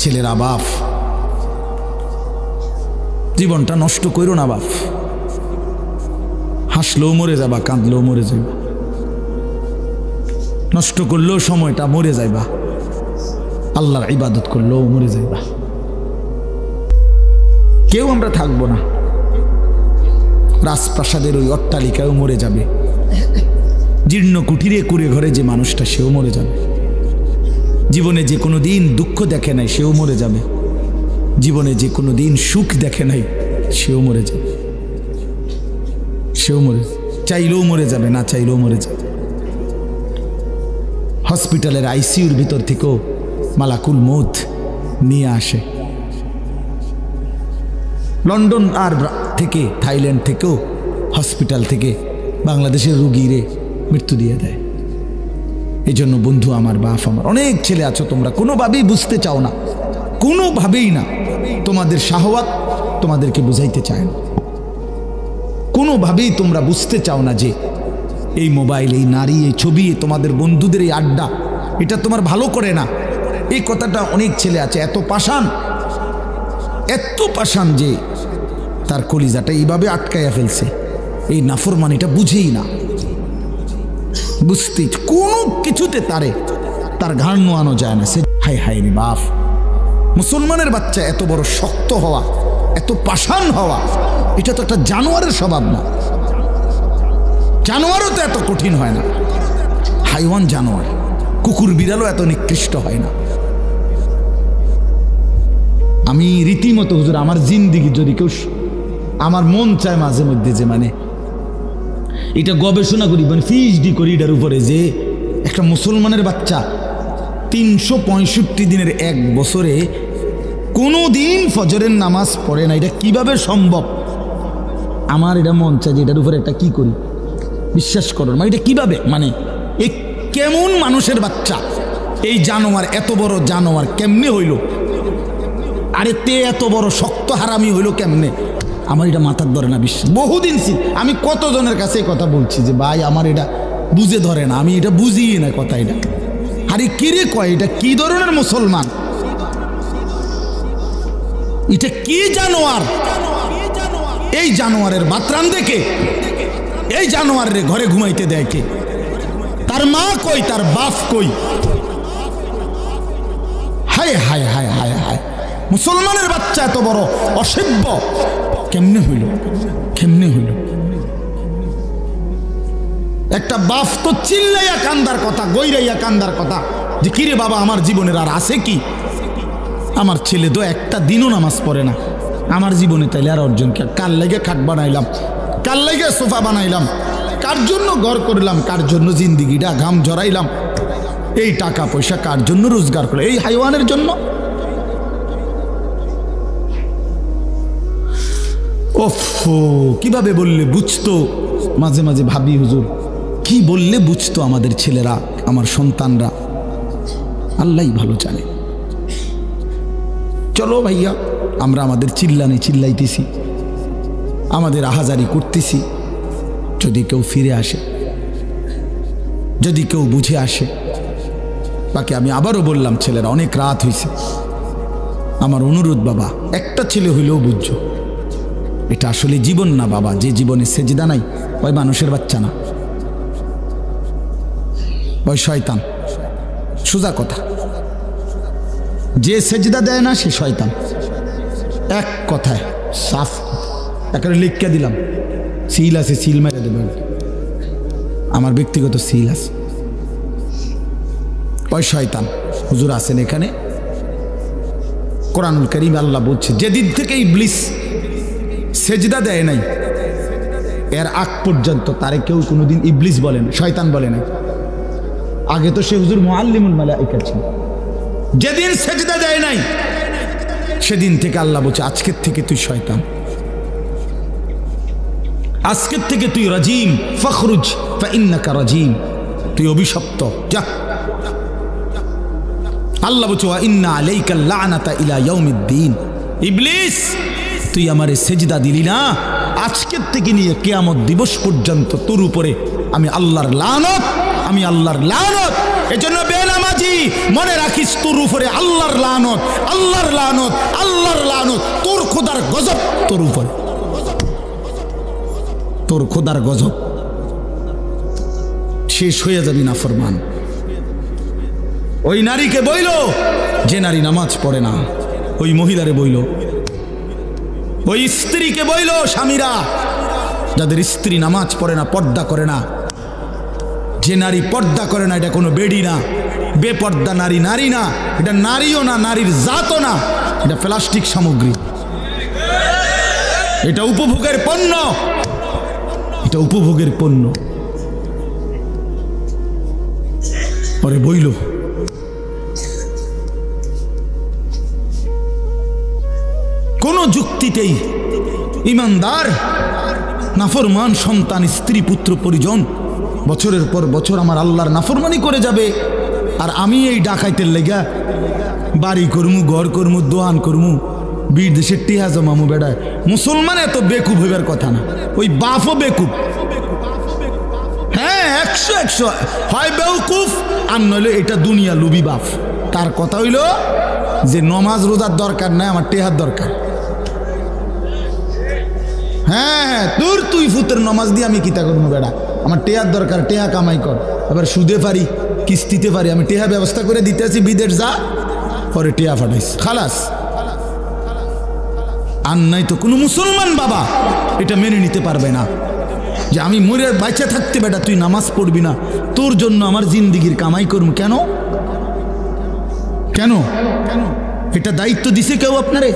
ছেলেরা বাপ, জীবনটা নষ্ট করো না বাপ। হাসলেও মরে যাবা, কাঁদলেও মরে যাইবা, নষ্ট করলেও সময়টা মরে যাইবা, আল্লাহর ইবাদত করলেও মরে যাইবা। কেউ আমরা থাকবো না, রাজপ্রাসাদের ওই অট্টালিকাও মরে যাবে, জীর্ণ কুটিরে কুড়ে ঘরে যে মানুষটা সেও মরে যাবে, জীবনে যে কোনো দিন দুঃখ দেখে নাই সেও মরে যাবে, জীবনে যে কোনো দিন সুখ দেখে নাই সেও মরে যাবে, সেও মরে, চাইলেও মরে যাবে, না চাইলেও মরে যাবে। হসপিটালের আইসিইউর ভিতর থেকেও মালাকুল মউত নিয়ে আসে, লন্ডন আর থেকে থাইল্যান্ড থেকেও হসপিটাল থেকে বাংলাদেশের রুগীরে মৃত্যু দিয়ে দেয়। এই জন্য বন্ধু আমার, বাপ আমার, অনেক ছেলে আছো তোমরা কোনোভাবেই বুঝতে চাও না, কোনোভাবেই না, তোমাদের শাহওয়াত তোমাদেরকে বুঝাইতে চায় না, কোনোভাবেই তোমরা বুঝতে চাও না যে এই মোবাইল, এই নারী, এই ছবি, তোমাদের বন্ধুদের এই আড্ডা, এটা তোমার ভালো করে না। এই কথাটা অনেক ছেলে আছে এত পাষাণ, এত পাষাণ যে তার কলিজাটা এইভাবে আটকাইয়া ফেলছে, এই নাফরমানিটা বুঝেই না, বুঝতে কোনো কিছুতে তার ঘাড় নোয়ানো যায় না। সে হায় হায় রে বাপ, মুসলমানের বাচ্চা এত বড় শক্ত হওয়া, এত পাষাণ হওয়া, এটা তো একটা জানোয়ারের স্বভাব না। জানোয়ারও তো এত কঠিন হয় না, হাইওয়ান জানোয়ার, কুকুর বিড়ালও এত নিকৃষ্ট হয় না। আমি রীতিমতো হুজুর আমার জিন্দিগি যদি কেউ, আমার মন চায় মাঝে মধ্যে যে মানে এটা গবেষণা করি, মানে পিএইচডি করি এটার উপরে, যে একটা মুসলমানের বাচ্চা 365 দিনের এক বছরে কোনো দিন ফজরের নামাজ পড়ে না, এটা কিভাবে সম্ভব? আমার এটা মন চায় যে এটার উপরে একটা কি করি, বিশ্বাস করো, মানে এটা কিভাবে, মানে এই কেমন মানুষের বাচ্চা, এই জানোয়ার, এত বড় জানোয়ার কেমনে হইল? আরে তে এত বড় শক্ত হারামি হইল কেমনে? আমার এটা মাথার ধরে না বিশ্বাস। বহুদিন আমি কতজনের কাছে কথা বলছি যে ভাই আমার এটা বুঝে ধরে না, আমি এটা বুঝিই না কথা, এটা আরে কিরে কয়, এটা কি ধরনের মুসলমান, এটা কি জানোয়ার? এই জানোয়ারের বাতরান দেখে, এই জানোয়ারের ঘরে ঘুমাইতে দেয় কে? তার মা কই, তার বাপ কই? হায় হায় হায় হায় হায়, মুসলমানের বাচ্চা এত বড় অসভ্য কেমনে হইল, কেমনে হইল? একটা বাপ তো চিল্লাইয়া কান্দার কথা, গৈরাইয়া কান্দার কথা যে কিরে বাবা আমার জীবনের আর আছে কি? আমার ছেলে তো একটা দিনও নামাজ পড়ে না, আমার জীবনে তাইলে আর অর্জন কি? কার লাগে খাট বানাইলাম, কার লাগে সোফা বানাইলাম, কার জন্য ঘর করলাম, কার জন্য জিন্দিগিটা ঘাম ঝরাইলাম, এই টাকা পয়সা কার জন্য রোজগার করে? এই হাইওয়ানের জন্য? ওফ, কিভাবে বললে বুঝতো? মাঝে মাঝে ভাবি হুজুর কি বললে বুঝতো আমাদের ছেলেরা, আমার সন্তানরা, আল্লাহই ভালো জানে। চলো ভাইয়া, আমরা আমাদের চিল্লানি চিল্লাইতেছি, আমাদের আহাজারি করতেছি, যদি কেউ ফিরে আসে, যদি কেউ বুঝে আসে। বাকি আমি আবারও বললাম, ছেলেরা অনেক রাত হয়েছে, আমার অনুরোধ বাবা, একটা ছেলে হইলেও বুঝছো এটা আসলে জীবন না বাবা, যে জীবনে সেজদা নাই ওই মানুষের বাচ্চা না, ওই শয়তান। সোজা কথা, যে সেজদা দেয় না সে শয়তান, এক কথায় সাফ, একটা লিখকে দিলাম, সিল আছে, সিল মেরে দেবেন, আমার ব্যক্তিগত সিল আছে, ওই শয়তান। হুজুর আছেন এখানে, কোরআনুল কারীম আল্লাহ বলছে যেদিন থেকে ইবলিস সেজদা দেয় নাই এর আগ পর্যন্ত তারে কেউ কোনোদিন ইবলিস বলে না, শয়তান বলে না। আগে তো সে হুজুর মুআল্লিমুল মালায়েকা ছিল। যেদিন সেজদা দেয় নাই সেদিন থেকে আল্লাহ বলছে আজকের থেকে তুই শয়তান, আজকের থেকে তুই রাজিম, ফখরুজ ফাইন্নাকা রাজিম, তুই অভিশপ্ত, যা। আল্লাহ বলছে ওয়া ইন্না আলাইকা লানাতা ইলা ইয়াউমিদ্দিন, ইবলিস তুই আমারে সেজদা দিলি না, আজকের থেকে নিয়ে কিয়ামত দিবস পর্যন্ত তোর উপরে আমি আল্লাহর লানত আমি আল্লাহর লানত। এজন্য বেনামাজি মনে রাখিস তোর উপরে আল্লাহর লানত, আল্লাহর লানত, আল্লাহর লানত, তোর খোদার গজব তোর উপরে, তোর খোদার গজব। শেষ হয়ে যাবি নাফরমান। ওই নারীকে বইল যে নারী নামাজ পড়ে না, ওই মহিলারে বইল, ওই স্ত্রীকে বইল, স্বামীরা যাদের স্ত্রী নামাজ পড়ে না, পর্দা করে না, যে নারী পর্দা করে না এটা কোনো বেডি না, বেপর্দা নারী নারী না, এটা নারীও না, নারীর জাতও না, এটা প্লাস্টিক সামগ্রী, এটা উপভোগের পণ্য, এটা উপভোগের পণ্য। পরে বইল কোন যুক্তিতেই ইমানদার নাফরমান সন্তান, স্ত্রী, পুত্র, পরিজন বছরের পর বছর আমার আল্লাহর নাফরমানি করে যাবে, আর আমি এই ডাকাইতের লেগা বাড়ি করমু, ঘর করমু, দোয়ান করমু, বিদেশের টিহা জমামু। বেড়ায় মুসলমান এত বেকুব হইবার কথা না, ওই বাপও বেকুব। হ্যাঁ, 100 হয় বেউকুফ, আর নইলে এটা দুনিয়া লুবি বাপ। তার কথা হইল যে নমাজ রোজার দরকার নাই, আমার টেহার দরকার। হ্যাঁ, তুই ফুতের নমাজ দিয়ে আমি কিতা করবো বেড়া, আমার টেহার দরকার, টেহা কামাই কর। এবার সুদে পারি, কিস্তিতে পারি, আমি টেহা ব্যবস্থা করে দিতে আছি, বিদেশ যা, পরে টেহা ফাটাইস, খালাস। আর নাই তো কোনো মুসলমান বাবা এটা মেনে নিতে পারবে না যে আমি মরে বাঁচা থাকতে বেটা তুই নামাজ পড়বি না, তোর জন্য আমার জিন্দিগির কামাই করব। কেন কেন এটা দায়িত্ব দিছে কেউ আপনারে?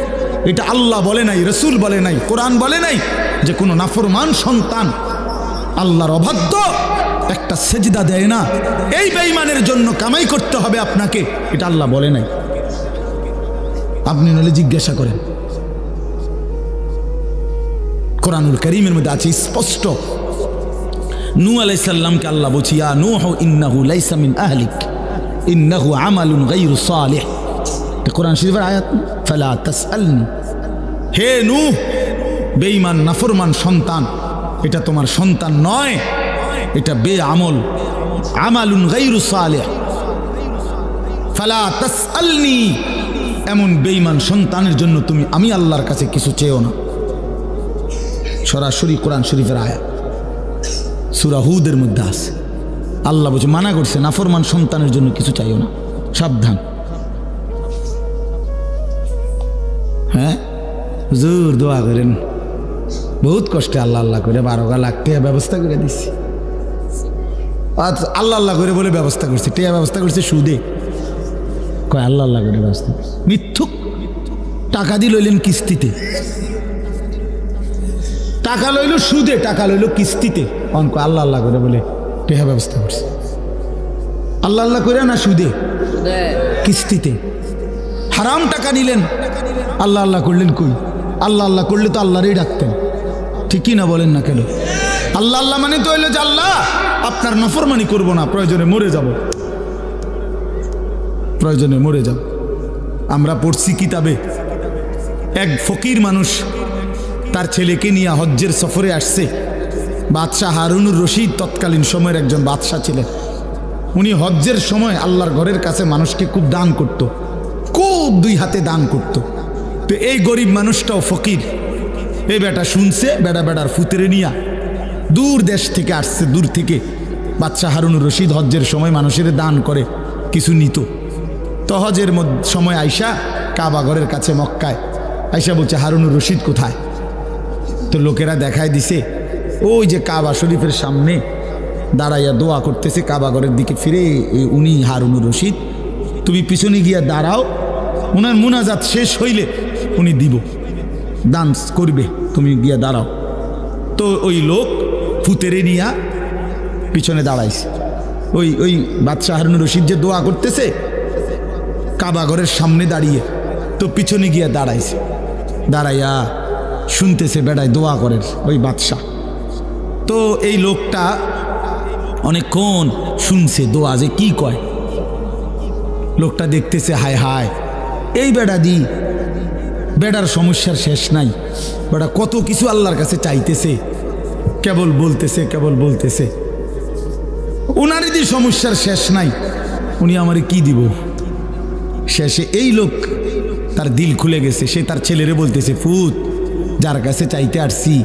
এটা আল্লাহ বলে নাই, রসুল বলে নাই, কোরআন বলে নাই যে কোনো নাফরমান সন্তান আল্লাহর অবাধ্য একটা সেজদা দেয় না, এই বেঈমানের জন্য কামাই করতে হবে আপনাকে, এটা আল্লাহ বলে নাই। আপনি নলে জিজ্ঞাসা করেন, কোরআনুল কারীমের মধ্যে আছে স্পষ্ট। নূহ আলাইহিস সালামকে আল্লাহ বলছে, ইয়া নূহ ইন্নাহু লাইসা মিন আহলিক ইন্নাহু আমালুন গায়রু সালিহ। এটা কোরআন শরীফের আয়াত। ফালা তাসআলনি, হে নূহ, বেঈমান নাফরমান সন্তান, এটা তোমার সন্তান নয়, এটা বেআমল, আমালুন গায়রু সালিহ। ফালা তাসআলনি, এমন বেঈমান সন্তানের জন্য তুমি আমি আল্লাহর কাছে কিছু চেয়েও না। সরাসরি কোরআন শরীফের আয়াত, সূরা হুদের মধ্যে আছে। আল্লাহ বলছে, মানা করছে নাফরমান সন্তানের জন্য কিছু চাইও না, সাবধান। হ্যাঁ, হুজুর দোয়া করেন, বহুত কষ্টে আল্লাহ আল্লাহ করে 12 লাখ টাকা ব্যবস্থা করে দিচ্ছি। আল্লাহ আল্লাহ করে বলে ব্যবস্থা করছি, টাকা ব্যবস্থা করছে সুদে, কয় আল্লাহ আল্লাহ করে ব্যবস্থা করছে। মিথ্যুক, টাকা দিয়ে লইলেন কিস্তিতে, টাকা লইল সুদে, টাকা লইল কিস্তিতে, অঙ্ক আল্লাহ আল্লাহ করে বলে টেহা ব্যবস্থা করছে। আল্লাহ আল্লাহ করে না সুদে, কিস্তিতে হারাম টাকা নিলেন, আল্লাহ আল্লাহ করলেন কই? আল্লাহ আল্লাহ করলে তো আল্লাহরই ডাকতেন, ঠিকই না বলেন না কেন? আল্লাহ আল্লাহ মানে তো হইলো যে আল্লাহ আপনার নাফরমানি করবো না, প্রয়োজনে মরে যাব, প্রয়োজনে মরে যাব। আমরা পড়ছি কিতাবে, এক ফকির মানুষ তার ছেলেকে নিয়ে হজ্জের সফরে আসছে। বাদশাহ হারুনুর রশিদ তৎকালীন সময়ের একজন বাদশাহ ছিলেন। উনি হজ্জের সময় আল্লাহর ঘরের কাছে মানুষকে খুব দান করত, খুব 2 হাতে দান করত। তো এই গরিব মানুষটাও ফকির, এই বেটা শুনছে, বেড়ার ফুতেরে নিয়া দূর দেশ থেকে আসছে, দূর থেকে বাদশাহ হারুনুর রশিদ হজ্জের সময় মানুষের দান করে কিছু নিত। তো হজের সময় আইসা কাবা ঘরের কাছে মক্কায় আইসা বলছে, হারুনুর রশিদ কোথায়? তো লোকেরা দেখায় দিছে, ওই যে কাবা শরীফের সামনে দাঁড়াইয়া দোয়া করতেছে, কাবা ঘরের দিকে ফিরে, উনি হারুনুর রশিদ, তুমি পিছনে গিয়া দাঁড়াও, ওনার মুনাজাত শেষ হইলে উনি দিব, দান করবে, তুমি গিয়া দাঁড়াও। তো ওই লোক ফুতেরে নিয়া পিছনে দাঁড়াইছে, ওই বাদশাহ হারুনুর রশিদ যে দোয়া করতেছে কাবা ঘরের সামনে দাঁড়িয়ে, তো পিছনে গিয়া দাঁড়াইছে, দাঁড়াইয়া শুনতেছে বেড়ায় দোয়া করেন ওই বাদশাহ। তো এই লোকটা অনেকক্ষণ শুনছে দোয়া যে কি কয়। লোকটা দেখতেছে, হায় হায়, এই বেড়া দি, বেড়ার সমস্যার শেষ নাই, বেড়া কত কিছু আল্লাহর কাছে চাইতেছে, কেবল বলতেছে, কেবল বলতেছে। উনার যদি সমস্যার শেষ নাই, উনি আমারে কি দিব? শেষে এই লোক তার দিল খুলে গেছে, সে তার ছেলেরে বলতেছে, ফুত যার কাছে চাইতে আসছি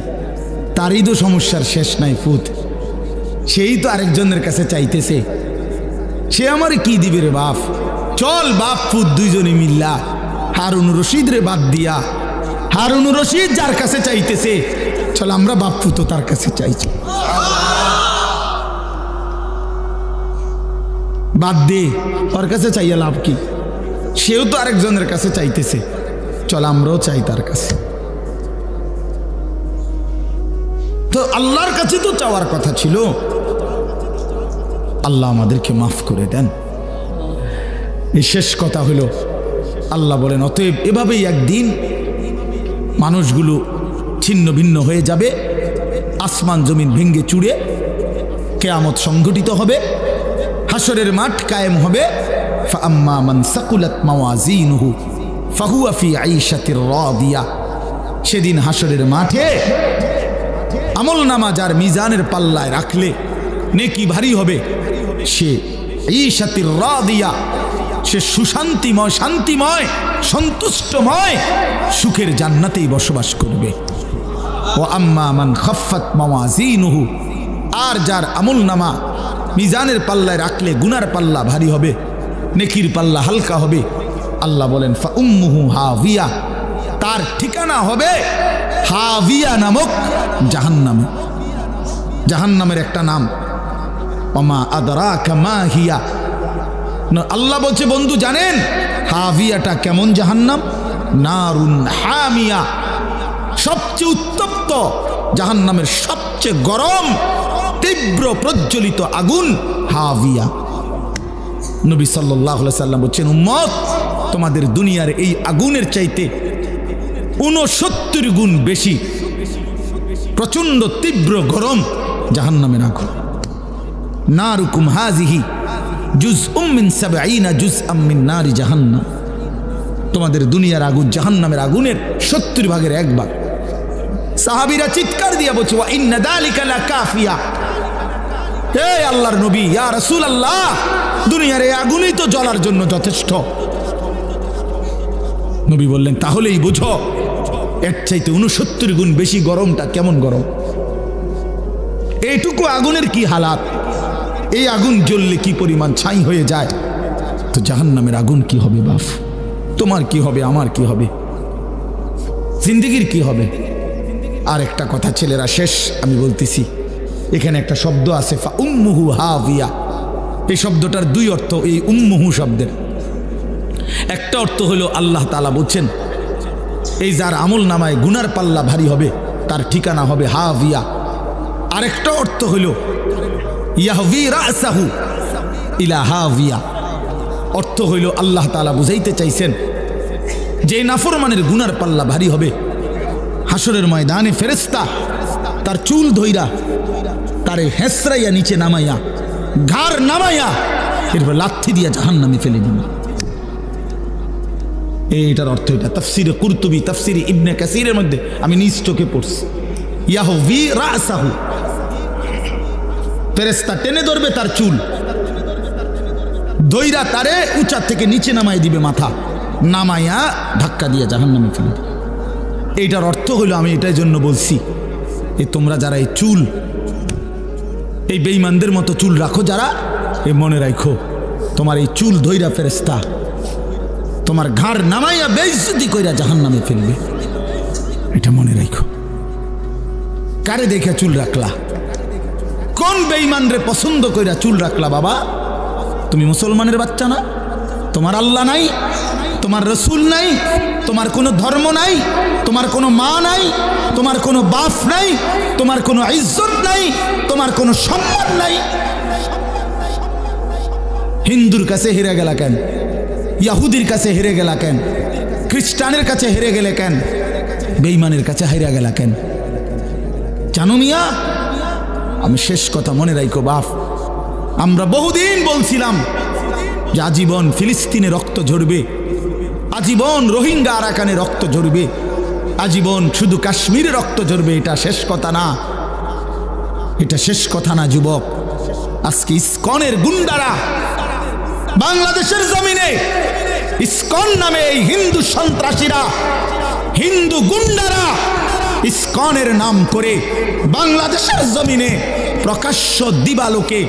তারই তো সমস্যার শেষ নাই ফুত, সেই তো আরেকজনের কাছে চাইতেছে, সে আমারে কি দিবে রে বাপ? চল বাপ ফুত দুইজনে মিল্লা হারুন রশিদ রে বাদ দিয়া, হারুন রশিদ যার কাছে চাইতেছে, চল আমরা বাপ ফুত তার কাছে চাইছি, বাদ দে, ওর কাছে চাইয়া লাভ কি? সেও তো আরেকজনের কাছে চাইতেছে, চল আমরাও চাই তার কাছে। তো আল্লাহর কাছে তো চাওয়ার কথা ছিল, আল্লাহ আমাদেরকে মাফ করে দেন। এই শেষ কথা হলো, আল্লাহ বলেন অতএব এভাবেই একদিন মানুষগুলো ছিন্ন ভিন্ন হয়ে যাবে, আসমান জমিন ভেঙ্গে চুড়ে কিয়ামত সংঘটিত হবে, হাসরের মাঠ কায়েম হবে। ফাআম্মা মান সাকুলাত মাওয়াজিনুহু ফাহুয়া ফি আইশাতির রাদিয়া। সেদিন হাসরের মাঠে আমলনামা যার মিজানের পাল্লায় রাখলে নেকি ভারী হবে, সে আইশাতির রাদিয়া, সে সুশান্তিময়, শান্তিময়, সন্তুষ্টময় সুখের জান্নাতেই বসবাস করবে। ওয়া আম্মা মান খাফফাত মাওয়াজিনুহু, আর যার আমলনামা মিজানের পাল্লায় রাখলে গুনার পাল্লা ভারী হবে, নেকির পাল্লা হালকা হবে, আল্লাহ বলেন ফা উম্মুহু হাবিয়া, তার ঠিকানা হবে হাবিয়া নামক জাহান্নাম। জাহান্নামের একটা নাম, ওমা আদরাকা মা হিয়া। আল্লাহ বলছে বন্ধু জানেন হাবিয়াটা কেমন জাহান্নাম? নারুন হামিয়া, সবচেয়ে উত্তপ্ত জাহান্নামের সবচেয়ে গরম তীব্র প্রজ্বলিত আগুন হাবিয়া। নবী সাল্লাল্লাহু আলাইহি সাল্লাম বলছেন, উম্মত তোমাদের দুনিয়ার এই আগুনের চাইতে 69 গুণ বেশি প্রচন্ড তীব্র গরম জাহান্নামের আগুন। নারুকুম হাযিহি জুজউম মিন 70 জুজআম মিন নারি জাহান্নাম। তোমাদের দুনিয়ার আগুন জাহান্নামের আগুনের 70 ভাগের 1 ভাগ। সাহাবীরা চিৎকার দিয়ে বলছে, ওয়া ইন্না যালিকা লাকাফিয়া, হে আল্লাহর নবী, ইয়া রাসূলুল্লাহ, দুনিয়ার এই আগুনই তো জ্বলার জন্য যথেষ্ট। নবী বললেন তাহলেই বুঝো এর চাইতে 69 গুণ বেশি গরমটা কেমন গরম। এইটুকু আগুনের কি হালাত, এই আগুন জ্বললে কি পরিমাণ ছাই হয়ে যায়, তো জাহান্নামের আগুন কি হবে বাপ? তোমার কি হবে, আমার কি হবে, জিন্দেগির কি হবে? আর একটা কথা ছেলেরা, শেষ আমি বলতেছি, এখানে একটা শব্দ আছে ফা উম্মুহু হাবিয়া। এই শব্দটার 2 অর্থ। এই উম্মুহু শব্দের একটা অর্থ হলো আল্লাহ তাআলা বলছেন এই যার আমল নামায় গুনার পাল্লা ভারী হবে তার ঠিকানা হবে হাবিয়া। আরেকটা অর্থ হলো ইয়াহবি রাসাহু ইলা হাবিয়া। অর্থ হইল আল্লাহ তাআলা বুঝাইতে চাইছেন যে নাফরমানের গুনার পাল্লা ভারী হবে, হাসরের ময়দানে ফেরেশতা তার চুল ধইরা তারে হেসরাইয়া নিচে নামাইয়া ঘাড় নামাইয়া এরপর লাথি দিয়া জাহান্নামে ফেলে দিবে। এইটার অর্থ এটা। তাফসিরে কুরতুবী, তাফসিরে ইবনে কাসিরের মধ্যে আমি নিজ চোখে পড়ছি। ইয়াহবি রাসাহু, ফেরেশতা টেনে ধরবে তার চুল, ধইরা তারে উঁচা থেকে নিচে নামাই দিবে, মাথা নামাইয়া ধাক্কা দিয়ে জাহান্নামে ফেলে দিবে। এইটার অর্থ হলো, আমি এটার জন্য বলছি, এই তোমরা যারা এই চুল, এই বেঈমানদের মতো চুল রাখো যারা, এই মনে রাখো তোমার এই চুল ধইরা ফেরেশতা তোমার ঘাড় নামাইয়া বেইজ্জতি কইরা জাহান্নামে ফেলবে। এটা মনে রাখো। কারে দেখে চুল রাখলা? কোন বেঈমান রে পছন্দ কইরা চুল রাখলা? বাবা তুমি মুসলমানের বাচ্চা না? তোমার আল্লাহ নাই, তোমার রসুল নাই, তোমার কোনো ধর্ম নাই, তোমার কোনো মা নাই, তোমার কোনো বাপ নাই, তোমার কোনো ইজ্জত নাই, তোমার কোনো সম্মান নাই। হিন্দুর কাছে হেরে গেলা কেন? ইয়াহুদির কাছে হেরে গেলা কেন? খ্রিস্টানের কাছে হেরে গেলে কেন? বেঈমানের কাছে হেরে গেলা কেন? জানো মিয়া, আমি শেষ কথা মনে রাখো বাপ, আমরা বহুদিন বলছিলাম যে আজীবন ফিলিস্তিনে রক্ত ঝরবে, আজীবন রোহিঙ্গা আরাকানে রক্ত ঝরবে, আজীবন শুধু কাশ্মীরে রক্ত ঝরবে। এটা শেষ কথা না, এটা শেষ কথা না যুবক। আজকে ইসকনের গুন্ডারা বাংলাদেশের জমিনে, ইসকন নামে এই হিন্দু সন্ত্রাসীরা, হিন্দু গুন্ডারা ইসকনের নাম করে বাংলাদেশের জমিনে প্রকাশ্য দিবালোকে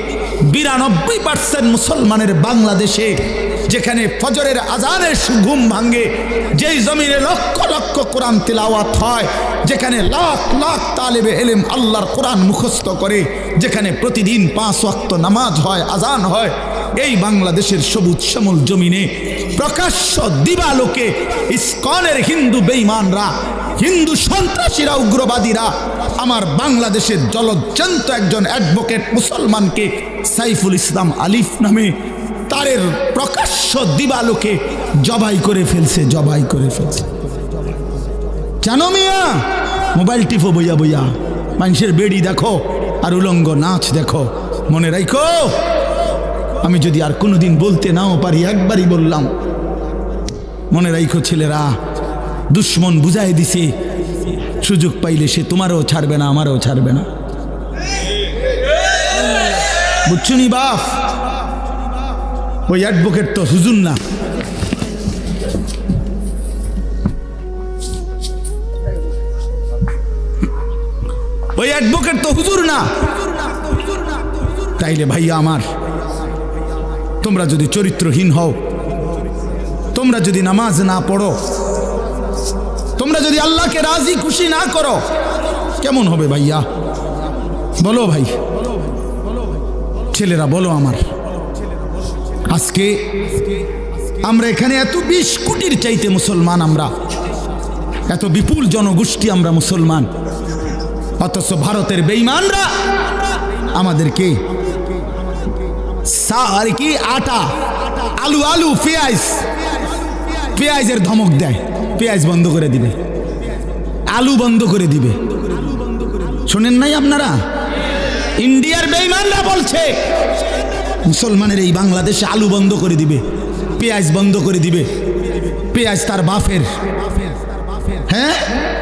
92% মুসলমানের বাংলাদেশে, যেখানে ফজরের আজানের ঘুম ভাঙ্গে, যেই জমিনে লক্ষ লক্ষ কোরআন তিলাওয়াত হয়, যেখানে লাখ লাখ তালেবে ইলম আল্লাহর কোরআন মুখস্থ করে, যেখানে প্রতিদিন 5 ওয়াক্ত নামাজ হয়, আজান হয়, এই বাংলাদেশের সবুজ শ্যামল জমিনে প্রকাশ্য দিবালোকে ইসকনের হিন্দু বেঈমানরা, হিন্দু সন্ত্রাসীরা, উগ্রবাদীরা আমার বাংলাদেশের জলজ্জান্ত একজন অ্যাডভোকেট মুসলমানকে সাইফুল ইসলাম আলিফ নামে তারের প্রকাশ্য দিবালোকে জবাই করে ফেলছে, জবাই করে ফেলছে। জানো মিয়া, মোবাইল টিপো বইয়া বইয়া, মানুষের বেড়ি দেখো আর উলঙ্গ নাচ দেখো। মনে রাখো, আমি যদি আর কোনোদিন বলতে নাও পারি, একবারই বললাম, মনে রাখো ছেলেরা, দুশ্মন বুঝাই দিছে, সুযোগ পাইলে সে তোমারও ছাড়বে না, আমারও ছাড়বে না। বুঝছুনি বাপ? ওই অ্যাডভোকেট তো হুজুর না, ওই অ্যাডভোকেট তো হুজুর না। তাইলে ভাইয়া আমার, তোমরা যদি চরিত্রহীন হও, তোমরা যদি নামাজ না পড়ো, তোমরা যদি আল্লাহকে রাজি খুশি না করো, কেমন হবে ভাইয়া? বলো ভাই, ছেলেরা বলো আমার। আজকে আমরা এখানে এত 20 কোটির চাইতে মুসলমান, আমরা এত বিপুল জনগোষ্ঠী, আমরা মুসলমান, অথচ ভারতের বেঈমানরা আমাদেরকে আর কি আটা, আলু আলু পেঁয়াজ, পেঁয়াজের ধমক দেয়, পেঁয়াজ বন্ধ করে দিবে, আলু বন্ধ করে দিবে। শোনেন নাই আপনারা? ইন্ডিয়ার বেঈমানরা বলছে মুসলমানের এই বাংলাদেশে আলু বন্ধ করে দিবে, পেঁয়াজ বন্ধ করে দিবে। পেঁয়াজ তার বাপের, হ্যাঁ,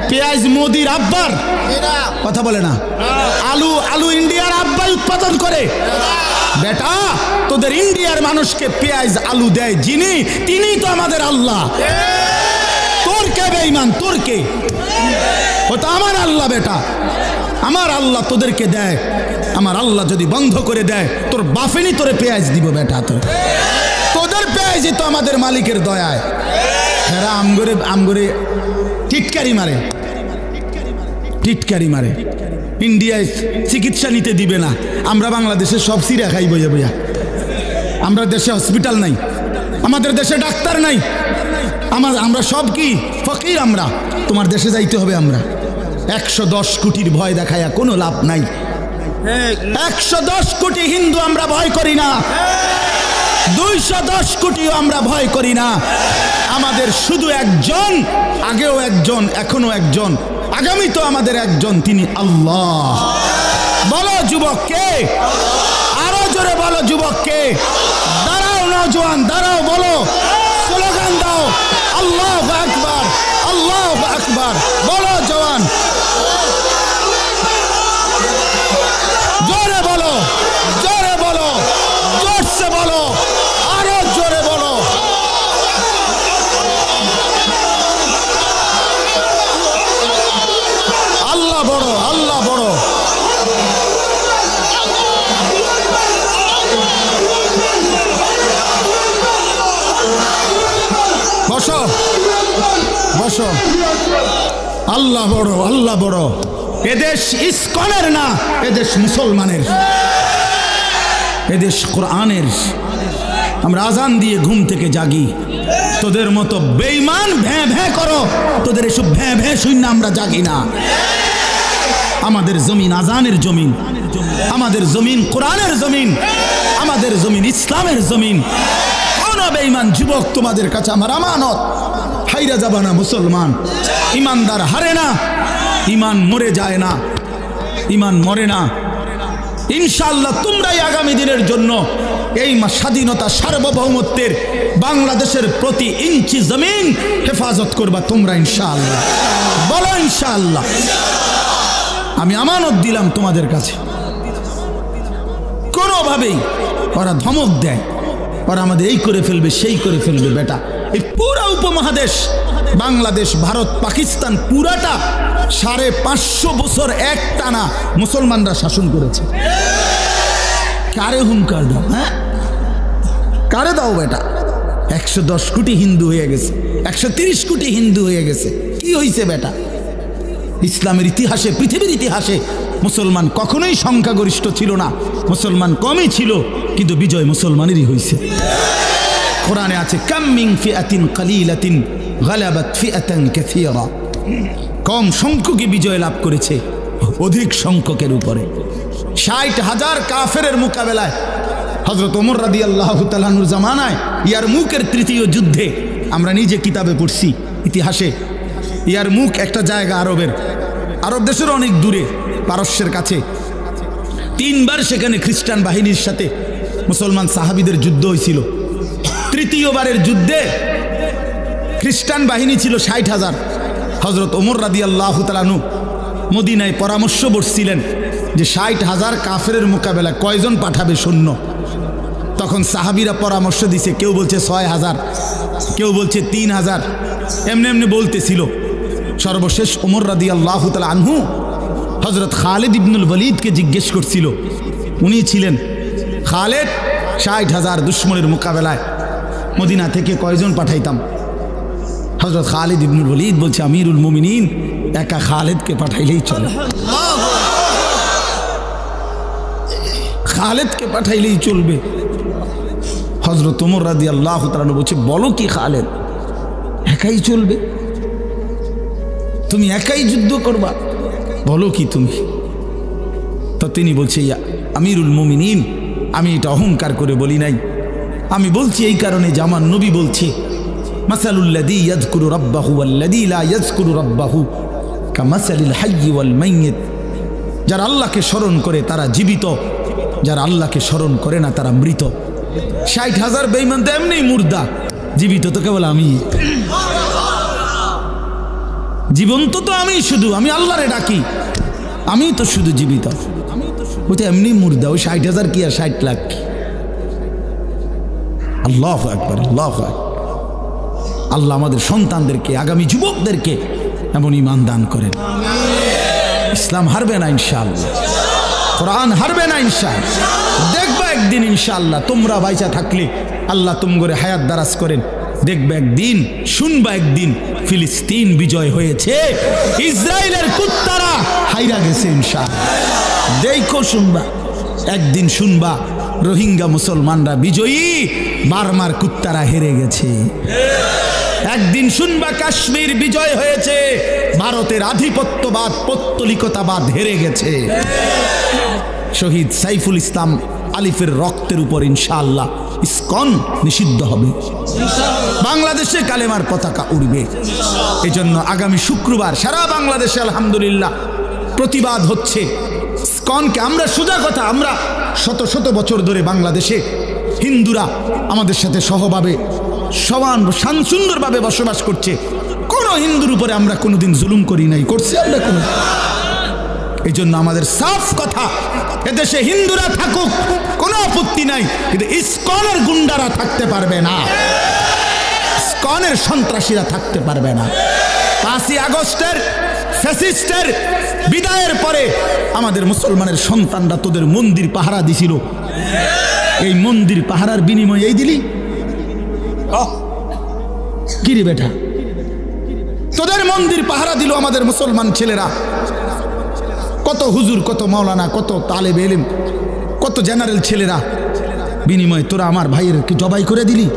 পেঁয়াজ মোদির আব্বার, কথা বলে না। আলু, আলু ইন্ডিয়ার আব্বাই উৎপাদন করে। বেটা, তোদের ইন্ডিয়ার মানুষকে পেঁয়াজ আলু দেয় যিনি, তিনি তো আমাদের আল্লাহ। তোর কে বেঈমান? তোর কে? ও তো আমার আল্লাহ বেটা, আমার আল্লাহ তোদেরকে দেয়। আমার আল্লাহ যদি বন্ধ করে দেয়, তোর বাফেনি তোরে পেঁয়াজ দিব বেটা। তোদের পেঁয়াজই তো আমাদের মালিকের দয়ায়। এরা আমগরে টিটকারি মারে, টিটকারি মারে। ইন্ডিয়ায় চিকিৎসা নিতে দিবে না, আমরা বাংলাদেশে সব সিরা খাই বইয়া বইয়া। আমরা দেশে হসপিটাল নাই, আমাদের দেশে ডাক্তার নাই, আমরা সব কি ফকির। আমরা তোমার দেশে যাইতে হবে। আমরা 110 কোটির ভয় দেখায়া কোনো লাভ নাই। 110 কোটি হিন্দু আমরা ভয় করি না, 210 কোটিও আমরা ভয় করি না। আমাদের শুধু একজন, আগেও একজন, এখনো একজন, আগামী তো আমাদের একজন, তিনি আল্লাহ। বলো যুবক কে? আরো জোরে বলো যুবক কে? দাঁড়াও নওজোয়ান, দাঁড়াও, বলো, স্লোগান দাও, আল্লাহু আকবার, আল্লাহু আকবার। বলো জওয়ান, জোরে বলো, জোরে বলো, জোরসে বলো, আরো জোরে বলো। আল্লাহ বড়, আল্লাহ বড়। বসো, বসো। আল্লাহ বড়, আল্লাহ বড়। এদেশ ইসকনের না, এদেশ মুসলমানের, এদেশ কোরআনের। আমরা আজান দিয়ে ঘুম থেকে জাগি, তোদের মতো বেঈমান ভ্যাঁ ভ্যাঁ করো, তোদের এসব ভ্যাঁ ভ্যাঁ শূন্য আমরা জাগি না। আমাদের জমিন আজানের জমিন, আমাদের জমিন কোরআনের জমিন, আমাদের জমিন ইসলামের জমিন। কোন বেঈমান যুবক তোমাদের কাছে আমার আমানত। হাইরা যাবা না মুসলমান। ইমানদার হারে না, ইমান মরে যায় না, ইমান মরে না। ইনশাআল্লাহ তোমরাই আগামী দিনের জন্য এই স্বাধীনতা সার্বভৌমত্বের বাংলাদেশের প্রতি ইঞ্চি জমিন হেফাজত করবা তোমরা ইনশাআল্লাহ। বলো ইনশাআল্লাহ। আমি আমানত দিলাম তোমাদের কাছে। কোনোভাবেই ওরা ধমক দেয়, ওরা আমাদের এই করে ফেলবে সেই করে ফেলবে। বেটা, এই পুরা উপমহাদেশ, বাংলাদেশ, ভারত, পাকিস্তান পুরাটা 550 বছর এক টানা মুসলমানরা শাসন করেছে। কারে হুঙ্কার দাও? হ্যাঁ, কারে দাও বেটা? 110 কোটি হিন্দু হয়ে গেছে, 130 কোটি হিন্দু হয়ে গেছে। কি হয়েছে বেটা? ইসলামের ইতিহাসে, পৃথিবীর ইতিহাসে মুসলমান কখনোই সংখ্যাগরিষ্ঠ ছিল না, মুসলমান কমই ছিল, কিন্তু বিজয় মুসলমানেরই হয়েছে। কোরআনে আছে, কাম মিন ফিআতিন কালিলাতিন গালাবাত ফিআতান কাসীরা। কম সংখ্যকই বিজয় লাভ করেছে অধিক সংখ্যকের উপরে। 60,000 কাফেরের মোকাবেলায় হযরত ওমর রাদিয়াল্লাহু তাআলা আনহুর জামানায় ইয়ারমুকের তৃতীয় যুদ্ধে, আমরা নিজে কিতাবে পড়ছি ইতিহাসে, ইয়ারমুক একটা জায়গা আরব দেশের অনেক দূরে, পারস্যের কাছে। 3 বার সেখানে খ্রিস্টান বাহিনীর সাথে মুসলমান সাহাবীদের যুদ্ধ হয়েছিল। তৃতীয়বারের যুদ্ধে খ্রিস্টান বাহিনী ছিল 60,000। হযরত ওমর রাদিয়াল্লাহু তাআলা আনহু মদিনায় পরামর্শ বসছিলেন যে 60,000 কাফেরের মোকাবেলা কয়জন পাঠাবে সৈন্য। তখন সাহাবীরা পরামর্শ দিছে, কেউ বলছে 6,000, কেউ বলছে 3,000, এমনি এমনি বলতেছিল। সর্বশেষ ওমর রাদিয়াল্লাহু তাআলা আনহু হযরত খালিদ ইবনুল ওয়ালিদকে জিজ্ঞেস করছিল, উনি ছিলেন, খালিদ 60,000 দুশমনের মোকাবেলায় মদিনা থেকে কয়জন পাঠাইতাম? হযরত খালিদ ইবনুল ওয়ালিদ বলছে, আমিরুল মুমিনিন, একা খালিদকে পাঠাইলেই চলে, খালিদকে পাঠাইলেই চলবে। হযরত ওমর রাদিয়াল্লাহু তাআলা আনহু বলছে, বলো কি খালিদ, একাই চলবে? তুমি একাই যুদ্ধ করবা? বলো কি তুমি? তো তিনি বলছে, ইয়া আমিরুল মুমিনিন, আমি এটা অহংকার করে বলি নাই, আমি বলছি এই কারণে যে আমার নবী বলছে, মাসালুল্লাযী ইয়াযকুরু রাব্বাহু ওয়াল্লাযী লা ইয়াযকুরু রাব্বাহু কামাসালিল হায়্যি ওয়াল মাইয়িত। যারা আল্লাহকে স্মরণ করে তারা জীবিত, যারা আল্লাহকে স্মরণ করে না তারা মৃত। 60,000 বেঈমান তো এমনি মুর্দা, জীবিত তো কেবল আমি, জীবন্ত তো আমি, শুধু আমি আল্লাহরে ডাকি, আমি তো শুধু জীবিত। ও তো এমনি মুর্দা, ওই 60,000 কি আর 60 লাখ কি? আল্লাহু আকবার, আল্লাহু আকবার। আল্লাহ আমাদের সন্তানদেরকে, আগামী যুবকদেরকে এমন ঈমান দান করেন। ইসলাম হারবে না ইনশাআল্লাহ, কোরআন হারবে না ইনশাআল্লাহ। দেখবা একদিন ইনশাআল্লাহ, তোমরা বাইচা থাকলে আল্লাহ তোমগরে হায়াত দারাজ করেন, দেখবে একদিন, শুনবা একদিন ফিলিস্তিন বিজয় হয়েছে, ইসরায়েলের কুত্তারা হাইরা গেছে ইনশাআল্লাহ। দেখো, শুনবা একদিন, শুনবা রোহিঙ্গা মুসলমানরা বিজয়ী, বার্মার কুত্তারা হেরে গেছে। একদিন শুনবা কাশ্মীর বিজয় হয়েছে, ভারতের আধিপত্যবাদ, পৌত্তলিকতাবাদ হেরে গেছে। শহীদ সাইফুল ইসলাম আলিফের রক্তের উপর ইনশাআল্লাহ ইসকন নিষিদ্ধ হবে, বাংলাদেশে কালেমার পতাকা উড়বে। এজন্য আগামী শুক্রবার সারা বাংলাদেশে আলহামদুলিল্লাহ প্রতিবাদ হচ্ছে ইসকনকে। আমরা সোজা কথা, আমরা শত শত বছর ধরে বাংলাদেশে হিন্দুরা আমাদের সাথে সহভাবে সমান সুন্দরভাবে বসবাস করছে। কোন হিন্দুর উপরে আমরা কোনোদিন জুলুম করি নাই, করছি আমরা কোনো। এই জন্য আমাদের সাফ কথা, এদেশে হিন্দুরা থাকুক কোনো আপত্তি নাই, কিন্তু ইসকনের গুন্ডারা থাকতে পারবে না, ইসকনের সন্ত্রাসীরা থাকতে পারবে না। 5ই আগস্টের ফ্যাসিস্টের বিদায়ের পরে আমাদের মুসলমানের সন্তানরা তোদের মন্দির পাহারা দিছিল, এই মন্দির পাহারার বিনিময়ে এই দিলি কিরে বেটা? তোদের মন্দির পাহারা দিল আমাদের মুসলমান ছেলেরা। কত হুজুর, কত মাওলানা, কত তালেব ইলম, কত জেনারেল ছেলেরা, বিনিময়ে তোরা আমার ভাইয়ের কি জবাই করে দিলি?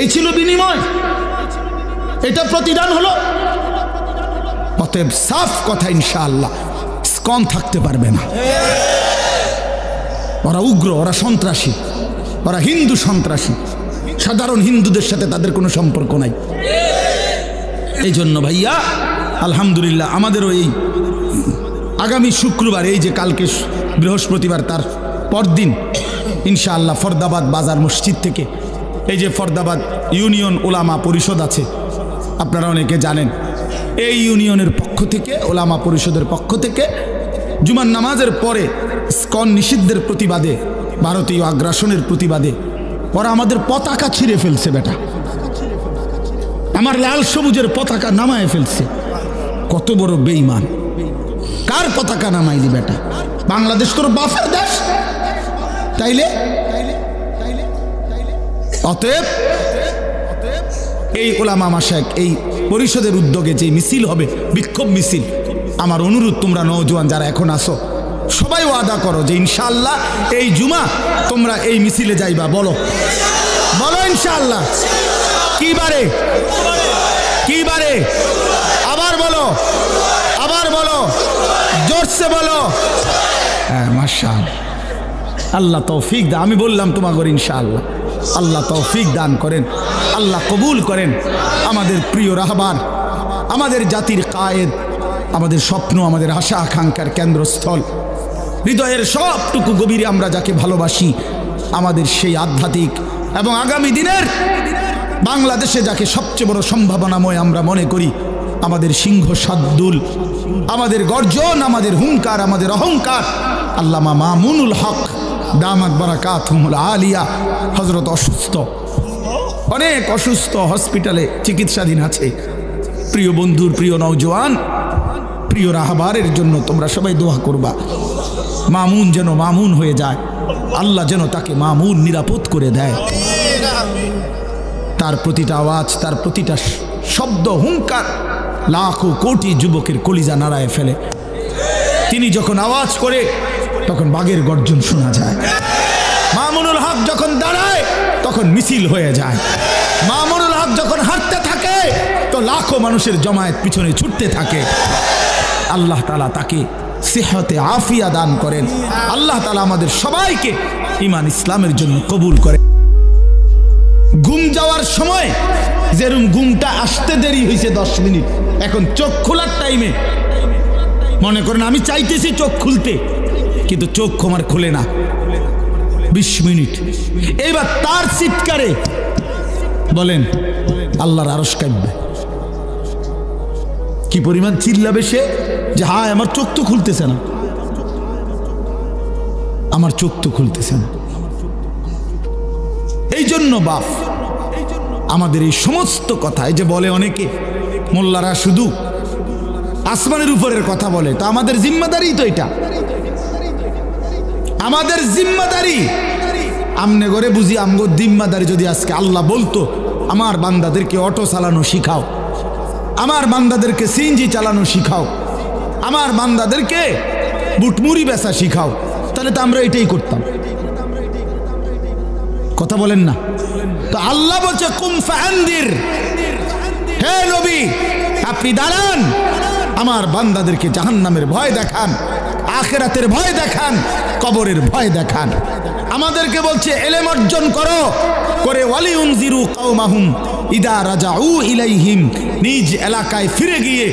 এই ছিল বিনিময়, এটা প্রতিদান হলো। অতএব সাফ কথা, ইনশাআল্লাহ ইসকন থাকতে পারবে না। ওরা উগ্র, ওরা সন্ত্রাসী, ওরা হিন্দু সন্ত্রাসী। সাধারণ হিন্দুদের সাথে তাদের কোনো সম্পর্ক নাই। এই জন্য ভাইয়া আলহামদুলিল্লাহ আমাদেরও এই আগামী শুক্রবার, এই যে কালকে বৃহস্পতিবার, তার পরদিন ইনশাআল্লাহ ফরদাবাদ বাজার মসজিদ থেকে, এই যে ফরদাবাদ ইউনিয়ন ওলামা পরিষদ আছে, আপনারা অনেকে জানেন, এই ইউনিয়নের পক্ষ থেকে, ওলামা পরিষদের পক্ষ থেকে জুমার নামাজের পরে ইসকন নিষিদ্ধের প্রতিবাদে, ভারতীয় আগ্রাসনের প্রতিবাদে ওরা আমাদের পতাকা ছিঁড়ে ফেলছে। বেটা, আমার লাল সবুজের পতাকা নামায় ফেলছে। কত বড় বেঈমান! কার পতাকা নামাইলি বেটা? বাংলাদেশ তোর বাপের দেশ, তাইলে? অতএব এই ওলামা মাশায়েখ, এই পরিষদের উদ্যোগে যে মিছিল হবে, বিক্ষোভ মিছিল, আমার অনুরোধ, তোমরা নওজোয়ান যারা এখন আসো, সবাই ওয়াদা করো যে ইনশাআল্লাহ এই জুমা তোমরা এই মিছিলে যাইবা। বলো বলো ইনশাআল্লাহ। কি বারে? কি বারে? আবার বলো, আবার বলো, জোরসে বলো। হ্যাঁ, মাশাআল্লাহ, আল্লাহ তৌফিক দান। আমি বললাম তোমাকে ইনশাআল্লাহ, আল্লাহ তৌফিক দান করেন, আল্লাহ কবুল করেন। আমাদের প্রিয় রাহবার, আমাদের জাতির কায়েদ, আমাদের স্বপ্ন, আমাদের আশা আকাঙ্ক্ষার কেন্দ্রস্থল, হৃদয়ের সবটুকু গভীরে আমরা যাকে ভালোবাসি, আমাদের সেই আধ্যাত্মিক এবং আগামী দিনের বাংলাদেশে যাকে সবচেয়ে বড় সম্ভাবনাময় আমরা মনে করি, আমাদের সিংহ শার্দুল, আমাদের গর্জন, আমাদের হুঙ্কার, আমাদের অহংকার, আল্লামা মামুনুল হক দামাত বারাকাতুহুল আলিয়া হযরত অসুস্থ, অনেক অসুস্থ, হসপিটালে চিকিৎসাধীন আছে। প্রিয় বন্ধুর, প্রিয় নওজোয়ান, প্রিয় রাহবারের জন্য তোমরা সবাই দোয়া করবা, মামুন যেন মামুন হয়ে যায়, আল্লাহ যেন তাকে মামুন নিরাপদ করে দেয়। তার প্রতিটা আওয়াজ, তার প্রতিটা শব্দ, হুঙ্কার লাখো কোটি যুবকের কলিজা নাড়ায় ফেলে। তিনি যখন আওয়াজ করে তখন বাঘের গর্জন শোনা যায়। মামুনুল হক যখন দাঁড়ায় তখন মিছিল হয়ে যায়। মামুনুল হক যখন হাঁটতে থাকে তো লাখো মানুষের জমায়েত পিছনে ছুটতে থাকে। আল্লাহ তাআলা তাকে সিহতে আফিয়া দান করেন। আল্লাহ তাআলা আমাদের সবাইকে ঈমান ইসলামের জন্য কবুল করেন। ঘুম যাওয়ার সময় যেরকম ঘুমটা আসতে দেরি হয়েছে 10 মিনিট, এখন চোখ খোলার টাইমে মনে করেন আমি চাইতেছি চোখ খুলতে, কিন্তু চোখ আমার খুলে না, 20 মিনিট। এইবার তার চিৎকারে বলেন আল্লাহর আরশ কাঁপবে। কি পরিমাণ চিল্লাবে সে যে হায় আমার চোখ তো খুলতেছে না, আমার চোখ তো খুলতেছে না। এই জন্য বাপ আমাদের এই সমস্ত কথা, এই যে বলে অনেকে মোল্লারা শুধু আসমানের উপরের কথা বলে, তো আমাদের জিম্মাদারি তো এটা, আমাদের জিম্মাদারি। আমনে করে বুঝি আমগো জিম্মাদারি যদি আজকে আল্লাহ বলতো আমার বান্দাদেরকে অটো চালানো শিখাও, আমার বান্দাদেরকে সিএনজি চালানো শিখাও, আমার বান্দাদেরকে বুটমুড়ি বেচা শিখাও, তাহলে তো আমরা এটাই করতাম। কথা বলেন না? তো আল্লাহ বলছে কুম ফাআনদির, হে নবী আপনি দাঁড়ান, আমার বান্দাদেরকে জাহান্নামের ভয় দেখান, আখিরাতের ভয় দেখান, কবরের ভয় দেখান। আমাদেরকে বলছে ইলম অর্জন করো, করে ওয়ালিউনজিরু কওমাহুম ইদা রাজাউ ইলাইহিম, নিজ এলাকায় ফিরে গিয়ে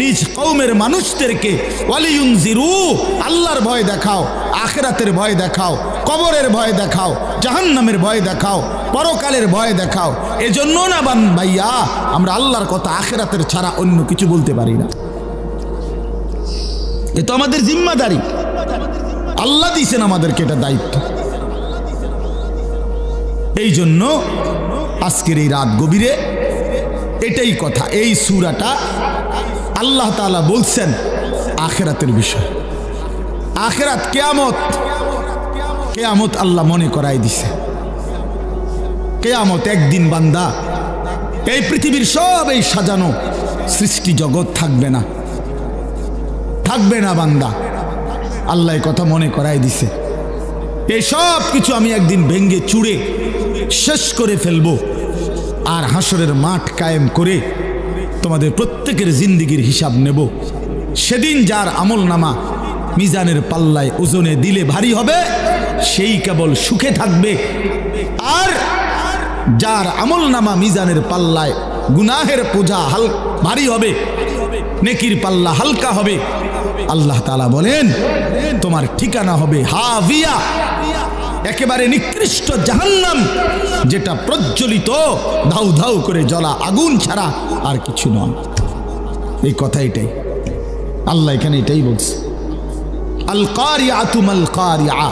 নিজ কওমের মানুষদেরকে ওয়ালিউনজিরু, আল্লাহর ভয় দেখাও, আখিরাতের ভয় দেখাও, কবরের ভয় দেখাও, জাহান্নামের ভয় দেখাও, পরকালের ভয় দেখাও। এজন্য না বান ভাইয়া আমরা আল্লাহর কথা আখিরাতের ছাড়া অন্য কিছু বলতে পারি না। এ তো আমাদের জিম্মাদারি, আল্লাহ দিয়েছেন আমাদেরকে এটা দায়িত্ব। এই জন্য আজকের এই রাত গভীরে এটাই কথা, এই সূরাটা আল্লাহ তাআলা বলছেন আখিরাতের বিষয়। আখিরাত কিয়ামত, কিয়ামত আল্লাহ মনে করাই দিছে। কিয়ামত একদিন বান্দা এই পৃথিবীর সব এই সাজানো সৃষ্টি জগৎ থাকবে না, থাকবে না বান্দা। আল্লাহ কথা মনে করাই দিছে, এই সব কিছু আমি একদিন ভেঙ্গে চুড়ে শেষ করে ফেলবো, আর হাসরের মাঠ কায়েম করে তোমাদের প্রত্যেকের জিন্দেগির হিসাব নেব। সেদিন যার আমল নামা মিজানের পাল্লায় ওজনে দিলে ভারী হবে, সেই কেবল সুখে থাকবে, আর যার আমল নামা মিজানের পাল্লায় গুনাহের বোঝা ভারী হবে, নেকির পাল্লা হালকা হবে, আল্লাহ তাআলা বলেন তোমার ঠিকানা হবে হাভিয়া, একেবারে নিকৃষ্ট জাহান্নাম, যেটা প্রজ্বলিত ধাউ ধাউ করে জ্বলা আগুন ছাড়া আর কিছু নয়। এই কথা এটাই, আল্লাহ এখানে এটাই বলছে। আল কারিআতু মাল কারিআ।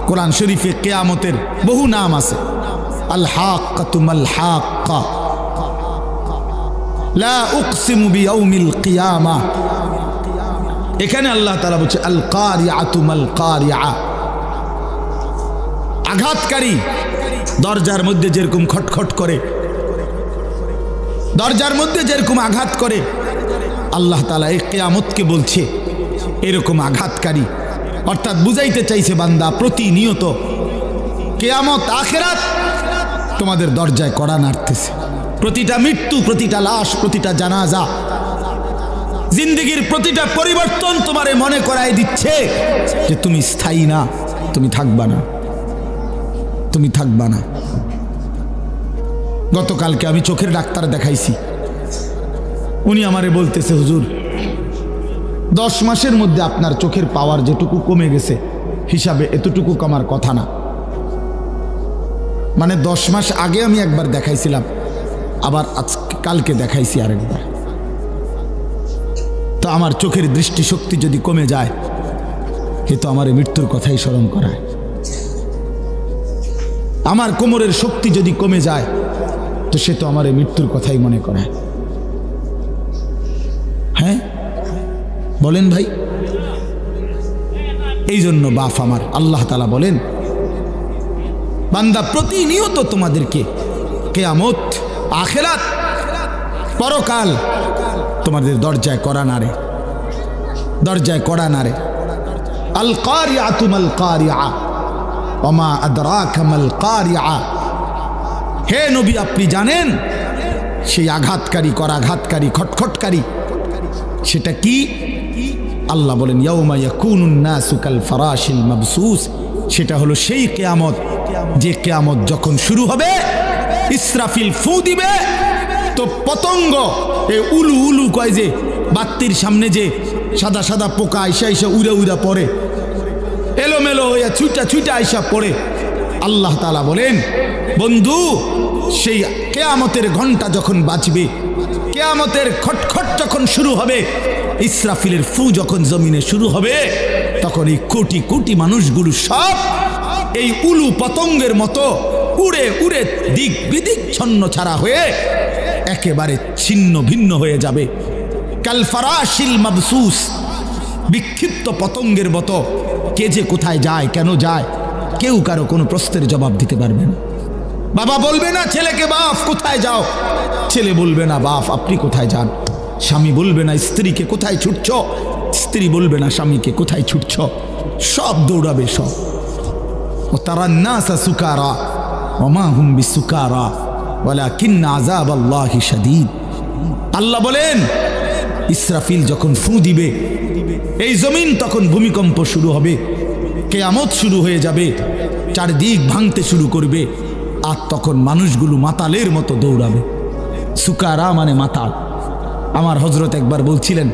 কোরআন শরীফে কিয়ামতের বহু নাম আছে। আল হাক্কাতু মাল হাক্কা, লা উকসিমু বিয়াউমিল কিয়ামা। এখানে আল্লাহ তাআলা বলছে আল কারিআতু মাল কারিআ, আঘাতকারী। দরজার মধ্যে যেরকম খটখট করে, দরজার মধ্যে যেরকম আঘাত করে, আল্লাহ তাআলা এই কিয়ামতকে বলছে এরকম আঘাতকারী। অর্থাৎ বুঝাইতে চাইছে বান্দা প্রতিনিয়ত কিয়ামত আখিরাত তোমাদের দরজায় কড়া নাড়তেছে। প্রতিটা মৃত্যু, প্রতিটা লাশ, প্রতিটা জানাজা, জিন্দেগির প্রতিটা পরিবর্তন তোমারে মনে করায় দিচ্ছে যে তুমি স্থায়ী না, তুমি থাকবা না, তুমি থাকবা না। গতকালকে আমি চোখের ডাক্তার দেখাইছি, উনি আমারে বলতেছে হুজুর 10 মাসের মধ্যে আপনার চোখের পাওয়ার যেটুকু কমে গেছে হিসাবে এতটুকু কমার কথা না। মানে 10 মাস আগে আমি একবার দেখাইছিলাম, আবার কালকে দেখাইছি আরেকবার। তো আমার চোখের দৃষ্টিশক্তি যদি কমে যায়, এ তো আমার মৃত্যুর কথাই স্মরণ করায়। আমার কোমরের শক্তি যদি কমে যায়, তো সে তো আমার মৃত্যুর কথাই মনে করায়। হ্যাঁ বলেন ভাই। এই জন্য বাপ আমার, আল্লাহ তাআলা বলেন বান্দা প্রতিনিয়ত তোমাদেরকে কিয়ামত, আখিরাত, পরকাল তোমাদের দরজায় কড়া নাড়ে, দরজায় কড়া নাড়ে। আল কারিআতু মাল কারিআ ওয়া মা আদরাকা মাল কারিআ। হে নবী, আপনি জানেন সেই আঘাতকারী, করাঘাতকারী, খটখটকারী সেটা কি? আল্লাহ বলেন ইয়াউমা ইয়াকুনুন নাসু কাল ফারাশিল মাবসুস। সেটা হলো সেই কিয়ামত, যে কিয়ামত যখন শুরু হবে, ইসরাফিল ফু দিবে, তো পতঙ্গ এই উলু উলু কয় যে বাত্তির সামনে যে সাদা সাদা পোকা আইসা আইসা উড়া উড়া পড়ে, এলোমেলো হইয়া ছুটা ছুটা আইসা পড়ে। আল্লাহ তাআলা বলেন বন্ধু, সেই কিয়ামতের ঘন্টা যখন বাজবে, কিয়ামতের খটখট যখন শুরু হবে, ইসরাফিলের ফু যখন জমিনে শুরু হবে, তখন এই কোটি কোটি মানুষগুলো সব এই উলু পতঙ্গের মতো উড়ে উড়ে দিক বিদিক ছন্ন ছাড়া হয়ে একেবারে ছিন্ন ভিন্ন হয়ে যাবে। কাল ফারাশিল মাবসুস, বিক্ষিপ্ত পতঙ্গের মতো। কে যে কোথায় যায়, কেন যায়, কেউ কারো কোনো প্রশ্নের জবাব দিতে পারবে না। বাবা বলবে না ছেলেকে, বাপ কোথায় যাও? ছেলে বলবে না বাপ আপনি কোথায় যান? স্বামী বলবে না স্ত্রীকে কোথায় ছুটছ? স্ত্রী বলবে না স্বামীকে কোথায় ছুটছ? সব দৌড়াবে সব। ও তারা নাসা সুকারা ওয়া মা হুম বিসুকারা ওয়ালাকিন্না আযাবাল্লাহি শাদীদ। আল্লাহ বলেন ইসরাফিল যখন ফু দিবে, এই জমিন তখন ভূমিকম্প শুরু হবে, কিয়ামত শুরু হয়ে যাবে, চারদিক ভাঙতে শুরু করবে, আর তখন মানুষগুলো মাতালের মতো দৌড়াবে। সুকারা মানে মাতাল। আমার হজরত একবার বলছিলেন,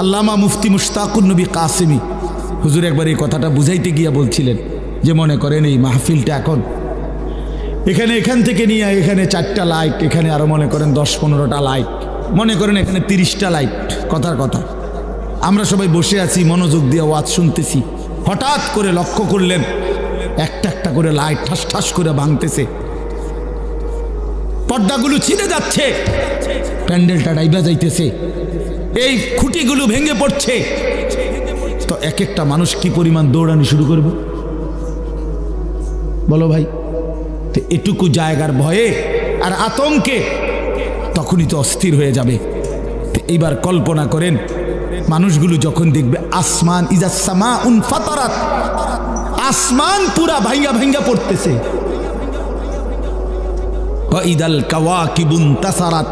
আল্লামা মুফতি মুশতাকুন নবী কাসেমি হুজুর একবার এই কথাটা বুঝাইতে গিয়া বলছিলেন যে মনে করেন এই মাহফিলটা এখন এখান থেকে নিয়ে এখানে 4টা লাইট, এখানে আরো মনে করেন 10-15টা লাইট, মনে করেন এখানে 30টা লাইট, কথার কথা। আমরা সবাই বসে আছি, মনোযোগ দিয়ে ওয়াজ শুনতেছি, হঠাৎ করে লক্ষ্য করলেন একটা একটা করে লাইট ঠাস ঠাস করে ভাঙতেছে, পর্দাগুলো ছিঁড়ে যাচ্ছে, প্যান্ডেলটা ডাইবা যাইতেছে, এই খুঁটিগুলো ভেঙে পড়ছে। তো এক একটা মানুষ কি পরিমাণ দৌড়ানি শুরু করবে বলো ভাই? তো এটুকু জায়গার ভয়ে আর আতঙ্কে তখনই তো অস্থির হয়ে যাবে। এইবার কল্পনা করেন মানুষগুলো যখন দেখবে আসমান, ইজাস সামাউন ফাতারাত, আসমান পুরা ভাঙ্গা ভাঙ্গা পড়তেছে, ওয়া ইদাল কাওয়াকিবুন তাসারাত,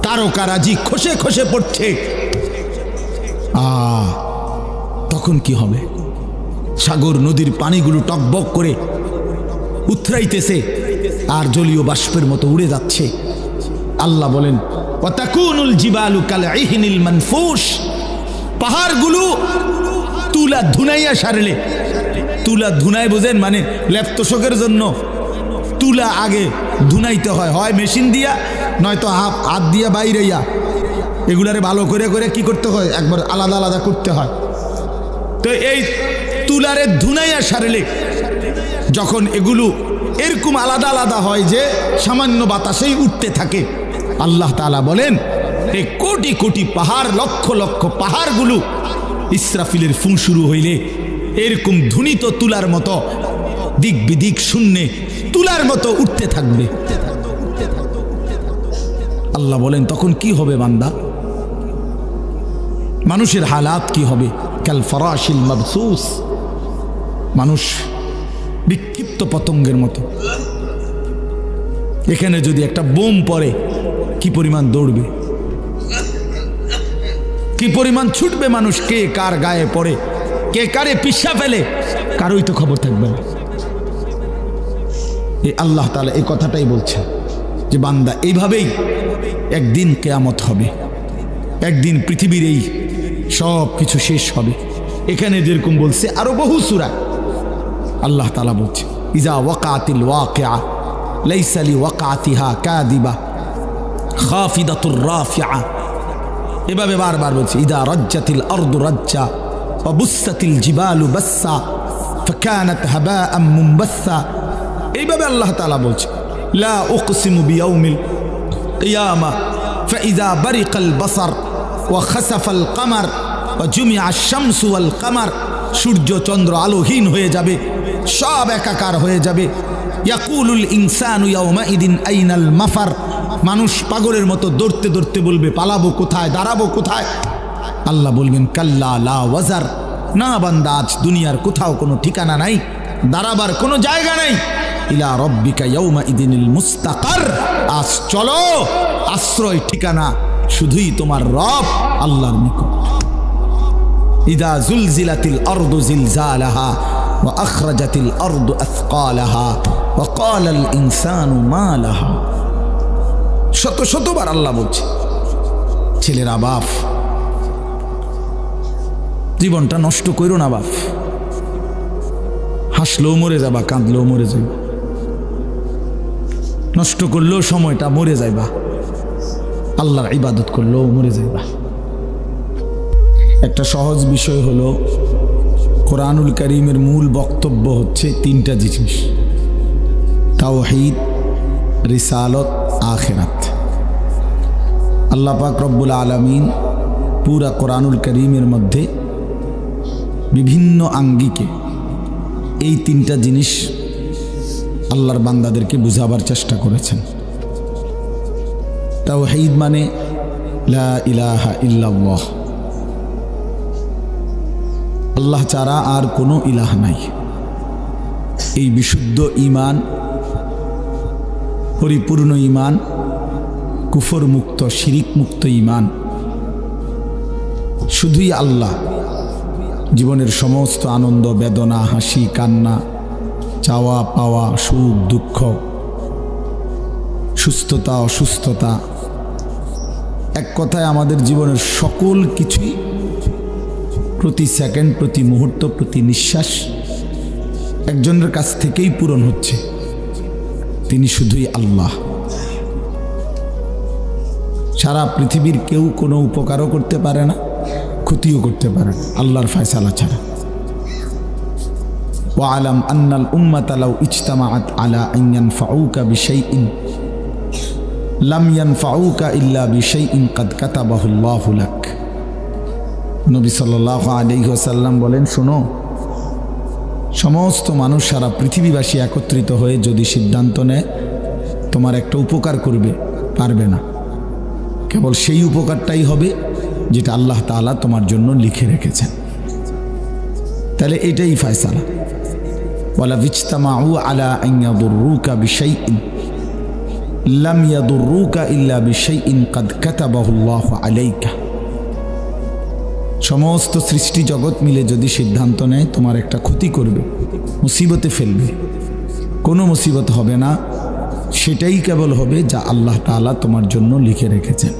তারকারাজি খসে খসে পড়ছে। তখন কি হবে? সাগর নদীর পানিগুলো টকবক করে উথরাইতেছে আর জলীয় বাষ্পের মতো উড়ে যাচ্ছে। আল্লাহ বলেন ওয়াতাকুনুল জিবালু কালইহনিল মানফুশ, পাহাড়গুলো তুলা ধুনাইয়া সারলে, তুলা ধুনাই বোঝেন মানে লেপ্তশকের জন্য তুলা আগে ধুনাইতে হয়, হয় মেশিন দিয়া নয়তো হাত দিয়া বাইরেইয়া, এগুলারে ভালো করে করে কি করতে হয়, একবার আলাদা আলাদা করতে হয়। তো এই তুলারে ধুনাইয়া সারলে যখন এগুলো এরকম আলাদা আলাদা হয় যে সামান্য বাতাসেই উঠতে থাকে, আল্লাহ তাআলা বলেন এই কোটি কোটি পাহাড়, লক্ষ লক্ষ পাহাড়গুলো ইসরাফিলের ফুঁ শুরু হইলে এরকম ধ্বনিত তুলার মতো দিক বিদিক শূন্যে তুলার মতো উঠতে থাকবে। আল্লাহ বলেন তখন কি হবে বান্দা, মানুষের হালাত কি হবে? কাল ফরাশিল মাবসুস, মানুষ বিক্ষিপ্ত পতঙ্গের মতো। এখানে যদি একটা বোম পড়ে কি পরিমাণ দৌড়বে, কি পরিমাণ ছুটবে মানুষ, কে কার গায়ে পড়ে, কে কারে পিষা ফেলে, কারোই তো খবর থাকবে না। এই আল্লাহ তাআলা এই কথাটাই বলছে যে বান্দা এইভাবেই একদিন কিয়ামত হবে, একদিন পৃথিবীর এই সব কিছু শেষ হবে। এখানে যেরকম বলছে আরো বহু সূরা আল্লাহ তাআলা বলছে ইজা ওয়াকাতিল ওয়াকিআ লাইসা লিওয়াকাতিহা কাযিবা খাফিদাতুর রাফিআ, এভাবে বারবার বলছে ইদা রাজ্জাতিল আরদু রাজ্জা ওয়া বুসসাতিল জিবালু বাসসা ফাকানাত হাবাআম মুনবাসসা। এইভাবে আল্লাহ তাআলা বলছে লা উকসিমু বিয়াউমিল কিয়ামা ফাইযা বারিকাল বাসার ওয়া খাসাফাল কামার ওয়া জুমিআশ শামসু ওয়াল কামার, সূর্য চন্দ্র আলোহীন হয়ে যাবে, সব একাকার হয়ে যাবে। ইয়াকুলুল ইনসানু ইয়াউমাইদিন আইনাল মাফার, মানুষ পাগলের মতো দৌড়তে দৌড়তে বলবে পালাবো কোথায়, দাঁড়াবো কোথায়? আল্লাহ বলবেন কাল্লা লা ওয়াজার, না বান্দা আজ দুনিয়ার কোথাও কোনো ঠিকানা নাই, দাঁড়াবার কোনো জায়গা নাই। ইলা রব্বিকা ইয়াউমাইদিনিল মুস্তাকার, আজ চলো আশ্রয় ঠিকানা শুধুই তোমার রব আল্লাহর নিকট। ইদা জুলজিলাতিল আরদু জিলজালাহা ওয়া আখরাজাতিল আরদু আথকালাহা ওয়া ক্বালাল ইনসানু মা লাহা। শত শতবার আল্লাহ বলছে ছেলেরা বাপ, জীবনটা নষ্ট করো না বাপ, হাসলেও মরে যাবা, কাঁদলেও মরে যাইবা, নষ্ট করলেও সময়টা মরে যাইবা, আল্লাহর ইবাদত করলেও মরে যাইবা। একটা সহজ বিষয় হলো কোরআনুল কারীমের মূল বক্তব্য হচ্ছে তিনটা জিনিস: তাওহীদ, রিসালত, আখিরাত। আল্লাহ পাক রব্বুল আলামিন পুরা কোরআনুল কারীমের মধ্যে বিভিন্ন আঙ্গিকে এই তিনটা জিনিস আল্লাহর বান্দাদেরকে বুঝাবার চেষ্টা করেছেন। তাওহীদ মানে লা ইলাহা ইল্লাল্লাহ, আল্লাহ ছাড়া আর কোনো ইলাহ নাই। এই বিশুদ্ধ ঈমান, পরিপূর্ণ ঈমান, কুফর মুক্ত, শিরিক মুক্ত ঈমান, শুধুই আল্লাহ জীবনের সমস্ত আনন্দ, বেদনা, হাসি, কান্না, চাওয়া পাওয়া, সুখ দুঃখ, সুস্থতা অসুস্থতা, এক কথায় আমাদের জীবনের সকল কিছুই প্রতি সেকেন্ড, প্রতি মুহূর্ত, প্রতি নিঃশ্বাস একজনের কাছ থেকেই পূরণ হচ্ছে, তিনি শুধুই আল্লাহ। সারা পৃথিবীর কেউ কোনো উপকারও করতে পারে না, ক্ষতিও করতে পারে না আল্লাহর ফয়সালা ছাড়া। ওয়ালাম আন্নাল উম্মাতা লাউ ইজতামাআত আলা আন ইয়ানফাউকা বিশাইইন লাম ইয়ানফাউকা ইল্লা বিশাইইন কাদ কাতাবাহুল্লাহু লাক। নবী সাল্লাল্লাহু আলাইহি ওয়াসাল্লাম বলেন, শোনো, সমস্ত মানুষ, সারা পৃথিবীবাসী একত্রিত হয়ে যদি সিদ্ধান্ত নেয় তোমার একটা উপকার করবে, পারবে না। কেবল সেই উপকারটাই হবে যেটা আল্লাহ তাআলা তোমার জন্য লিখে রেখেছেন। তাহলে এটাই ফয়সালা। ওয়ালা ইজতামাউ আলা আন ইয়াদুররুকা বিশাইইন লাম ইয়াদুররুকা ইল্লা বিশাইইন কাদ কাতাবাহুল্লাহু আলাইকা। সমস্ত সৃষ্টি জগৎ মিলে যদি সিদ্ধান্ত নেয় তোমার একটা ক্ষতি করবে, মুসিবতে ফেলবে, কোনো মুসিবত হবে না, সেটাই কেবল হবে যা আল্লাহ তাআলা তোমার জন্য লিখে রেখেছেন।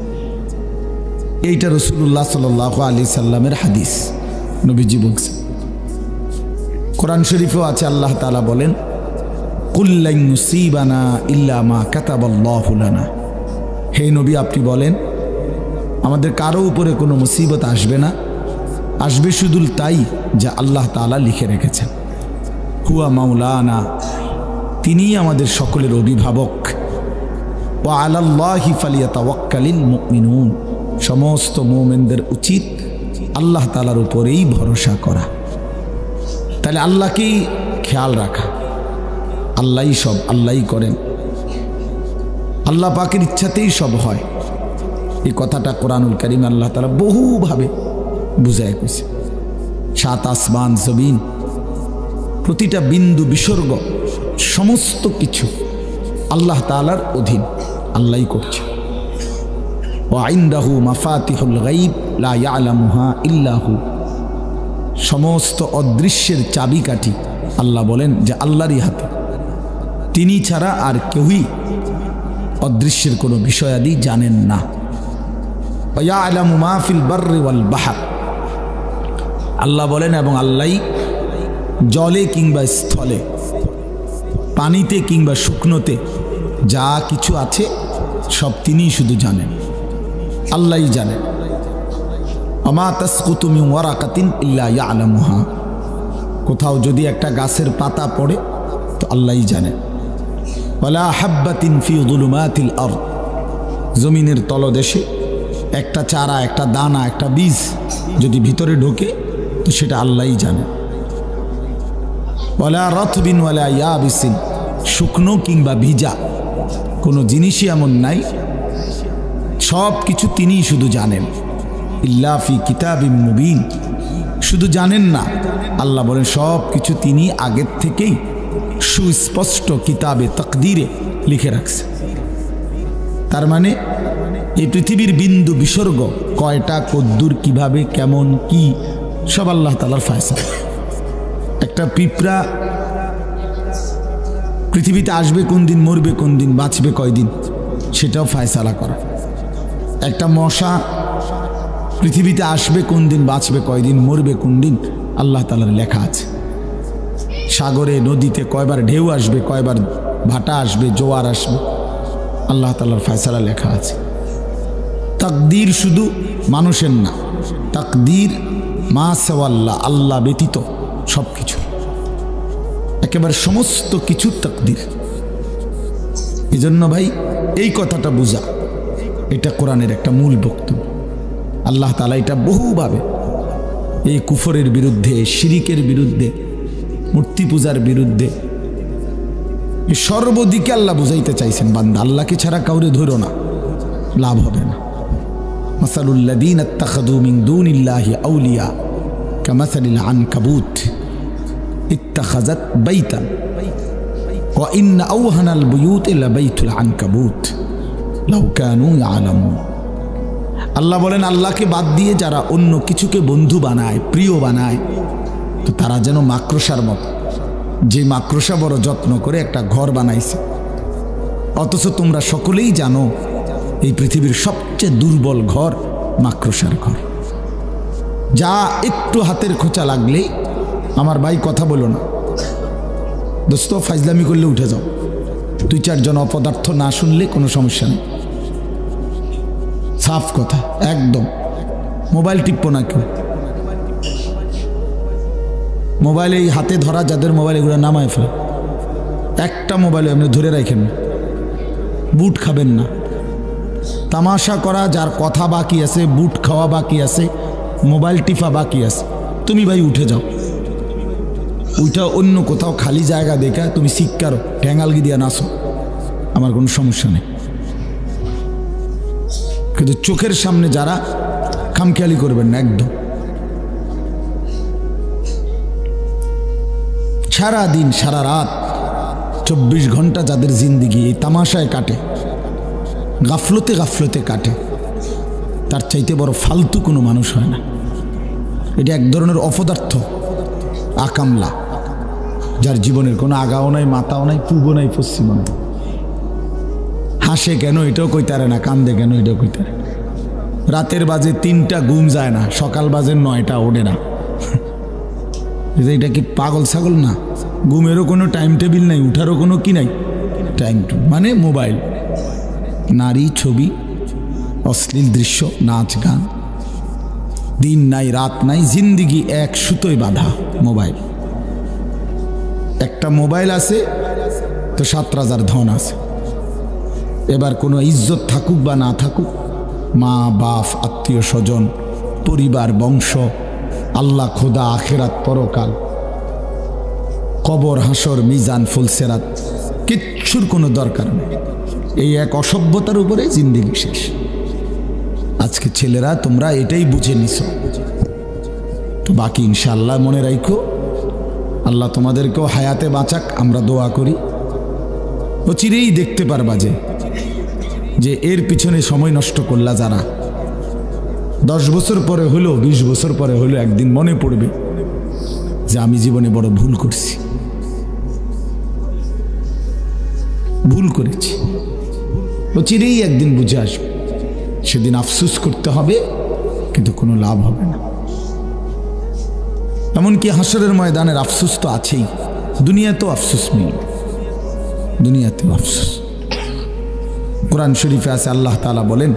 এইটা রাসূলুল্লাহ সাল্লাল্লাহু আলাইহি সাল্লামের হাদিস, নবীজি বলছেন। কোরআন শরীফেও আছে, আল্লাহ তাআলা বলেন, কুল লান ইউসিবানা ইল্লা মা কাতাবাল্লাহু লানা। হে নবী, আপনি বলেন আমাদের কারো উপরে কোনো মুসিবত আসবে না আসবে শুধু তাই যা আল্লাহ তাআলা লিখে রেখেছেন। হুয়া মাওলানা, তিনিই আমাদের সকলের অভিভাবক। ওয়া আলাল্লাহি ফালিয়াতাওয়াক্কালিল মুমিনুন, সমস্ত মুমিনদের উচিত আল্লাহ তাআলার উপরেই ভরসা করা। তাহলে আল্লাহকেই খেয়াল রাখা, আল্লাহই সব, আল্লাহই করেন, আল্লাহ পাকের ইচ্ছাতেই সব হয়। এই কথাটা কোরআনুল কারীম আল্লাহ তাআলা বহুভাবে বুঝায় কইছে। সাত আসমান জমিন, প্রতিটা বিন্দু বিসর্গ, সমস্ত কিছু আল্লাহ তাআলার অধীন, আল্লাহই করছে। ওয়া ইনদাহু মাফাতিহুল গায়ব লা ইয়ালামুহা ইল্লা হু, সমস্ত অদৃশ্যের চাবিকাঠি আল্লাহ বলেন যে আল্লাহরই হাতে, তিনি ছাড়া আর কেউই অদৃশ্যের কোনো বিষয়াদি জানেন না। ওয়া ইয়ালামু মা ফিল বাররি ওয়াল বাহর, আল্লাহ বলেন এবং আল্লাহই জলে কিংবা স্থলে, পানিতে কিংবা শুকনোতে যা কিছু আছে সব তিনিই শুধু জানেন, আল্লাহই জানেন। আমা তাসকুতু মিন ওয়ারাকাতিন ইল্লা ইয়ালামুহা, কোথাও যদি একটা গাছের পাতা পড়ে তো আল্লাহই জানেন। ওয়ালা হাব্বাতিন ফি যুলুমাতিল আরদ, জমিনের তলদেশে একটা চারা, একটা দানা, একটা বীজ যদি ভিতরে ঢোকে তো সেটা আল্লাহই জানেন। ওয়ালা রাতবিন ওয়ালা ইয়াবিসিন, শুকনো কিংবা ভিজা কোনো জিনিসই এমন নাই, সব কিছু তিনিই শুধু জানেন। ইল্লা ফি কিতাবিম মুবিন, শুধু জানেন না, আল্লাহ বলেন সব কিছু তিনি আগের থেকেই সুস্পষ্ট কিতাবে তাকদীরে লিখে রাখছে। তার মানে এই পৃথিবীর বিন্দু বিসর্গ কয়টা, কদ্দুর, কিভাবে, কেমন, কি, সব আল্লাহ তাআলার ফয়সালা। একটা পিঁপড়া পৃথিবীতে আসবে কোন দিন, মরবে কোন দিন, বাঁচবে কয়দিন, সেটাও ফয়সালা করা। একটা মশা পৃথিবীতে আসবে কোন দিন, বাঁচবে কয়দিন, মরবে কোন দিন, আল্লাহ তাআলার লেখা আছে। সাগরে নদীতে কয়বার ঢেউ আসবে, কয়বার ভাটা আসবে, জোয়ার আসবে, আল্লাহ তাআলার ফয়সালা লেখা আছে। তাকদীর শুধু মানুষের না, তাকদীর মা সাওয়াল্লাহ, আল্লাহ ব্যতীত সব কিছু, একেবারে সমস্ত কিছু তাকদীর। এই জন্য ভাই এই কথাটা বুঝা, এটা কোরআনের একটা মূল বক্তব্য। আল্লাহ তাআলা এটা বহুভাবে এই কুফরের বিরুদ্ধে, শিরিকের বিরুদ্ধে, মূর্তি পূজার বিরুদ্ধে, এই সর্বদিকে আল্লাহ বুঝাইতে চাইছেন, বান্দা আল্লাহকে ছাড়া কাউরে ধরো না, লাভ হবে না। মাসালুল্লাযীনা ইত্তাখাযু মিন দুনিল্লাহি আউলিয়া কামাসালিল আনকাবুত ইত্তাখাযাত বাইতান ওয়া ইন্না আওহানাল বুয়ুতি লাবাইতুল আনকাবুত লাউ কানু ইয়ালামুন। আল্লাহ বলেন আল্লাহকে বাদ দিয়ে যারা অন্য কিছুকে বন্ধু বানায়, প্রিয় বানায়, তো তারা যেন মাকড়সার মতো, যে মাকড়সা বড় যত্ন করে একটা ঘর বানাইছে, অথচ তোমরা সকলেই জানো এই পৃথিবীর সবচেয়ে দুর্বল ঘর মাকড়সার ঘর। যা একটু হাতের খোঁচা লাগলেই, আমার ভাই কথা বলো না দোস্ত, ফাইজলামি করলে উঠে যাও, দুই চারজন অপদার্থ না শুনলে কোনো সমস্যা নেই, সাফ কথা একদম। মোবাইল টিপবো না কেউ, মোবাইল এই হাতে ধরা যাদের মোবাইল, এগুলো নামায় ফেলে, একটা মোবাইল এমনি ধরে রাখেন, বুট খাবেন না। তামাশা করা যার কথা বাকি আছে, বুট খাওয়া বাকি আছে, মোবাইল টিপা বাকি আছে, তুমি ভাই উঠে যাও, উঠা অন্য কোথাও খালি জায়গা দেখা তুমি শিক্ষারো, ঠ্যাঙ্গালগি দিয়া নাচো, আমার কোনো সমস্যা নেই। কিন্তু চোখের সামনে যারা, খামখেয়ালি করবেন না একদম। সারা দিন সারা রাত 24 ঘন্টা যাদের জিন্দিগি এই তামাশায় কাটে, গাফলতে গাফলতে কাটে, তার চাইতে বড় ফালতু কোনো মানুষ হয় না। এটা এক ধরনের অপদার্থ, আকামলা, যার জীবনের কোনো আগাও নাই, মাথাও নাই, পূর্ব নাই, পশ্চিমও নাই। হাসে কেন এটাও কইতারে না, কান্দে কেন এটাও কইতারে। রাতের বাজে 3টা ঘুম যায় না, সকাল বাজে 9টা ওঠে না। এটা কি পাগল ছাগল না? ঘুমেরও কোনো টাইম টেবিল নাই, উঠারও কোনো কি নাই, টাইম টু মানে মোবাইল, নারী, ছবি, অশ্লীল দৃশ্য, নাচ গান, দিন নাই রাত নাই, জিন্দিগি এক সুতোয় বাঁধা। মোবাইল, একটা মোবাইল আছে তো 7 রাজার ধন আছে। এবার কোনো ইজ্জত থাকুক বা না থাকুক, মা বাপ আত্মীয় স্বজন পরিবার বংশ, আল্লাহ খোদা আখেরাত পরকাল, কবর হাসর মিজান ফুলসেরাত, কিচ্ছুর কোনো দরকার নেই। এই এক অসভ্যতার উপরে জিন্দিগি শেষ। আজকে ছেলেরা তোমরা এটাই বুঝে নিছো, তো বাকি ইনশাআল্লাহ মনে রাখো, আল্লাহ তোমাদেরকেও হায়াতে বাঁচাক, আমরা দোয়া করি। ও চিরেই দেখতে পারবা যে এর পিছনে সময় নষ্ট করলা যারা, 10 বছর পরে হলো 20 বছর পরে হলো একদিন মনে পড়বে যে আমি জীবনে বড় ভুল করছি, ভুল করেছি। ও চিরেই একদিন বুঝে আসবে, সেদিন আফসোস করতে হবে কিন্তু কোনো লাভ হবে না। এমনকি হাসরের ময়দানের আফসোস তো আছেই, দুনিয়াতেও আফসোস মিলবে, দুনিয়াতেও আফসোস। কোরআন শরীফে আছে, আল্লাহ তাআলা বলেন,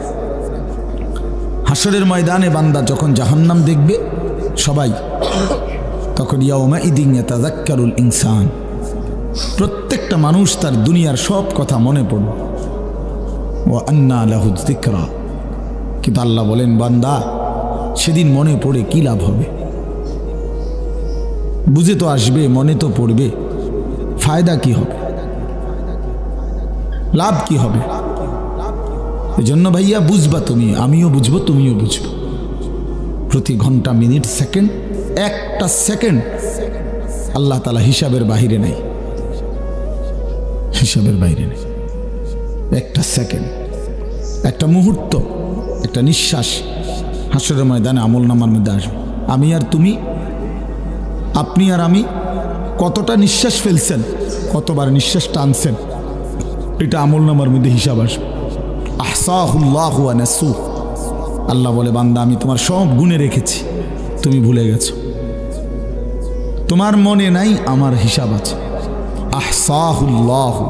হাসরের ময়দানে বান্দা যখন জাহান্নাম দেখবে সবাই, তখন ইয়াউমাইদিন ইয়াতাযাক্কারুল ইনসান, প্রত্যেকটা মানুষ তার দুনিয়ার সব কথা মনে পড়বে। ওয়া আন্না লাহু যিকরা, কিন্তু আল্লাহ বলেন বান্দা সেদিন মনে পড়ে কি লাভ হবে? বুঝে তো আসবে, মনে তো পড়বে, ফায়দা কি হবে, লাভ কি হবে? এজন্য ভাইয়া বুঝবা তুমি, আমিও বুঝবো, তুমিও বুঝবো। প্রতি ঘন্টা মিনিট সেকেন্ড, একটা সেকেন্ড আল্লাহ তাআলা হিসাবের বাহিরে নাই, হিসাবের বাইরে নেই। একটা সেকেন্ড, একটা মুহূর্ত, একটা নিঃশ্বাস হাসরের ময়দানে আমল নামার মধ্যে আসবে। আমি আর তুমি, আপনি আর আমি কতটা নিঃশ্বাস ফেলছেন, কতবার নিঃশ্বাস টানছেন, এটা আমল নামার মধ্যে হিসাব আসবে। আহসাহুল্লাহু ওয়া নাসু, আল্লাহ বলে বান্দা আমি তোমার সব গুণে রেখেছি, তুমি ভুলে গেছো, তোমার মনে নাই, আমার হিসাব আছে। আহসাহুল্লাহু,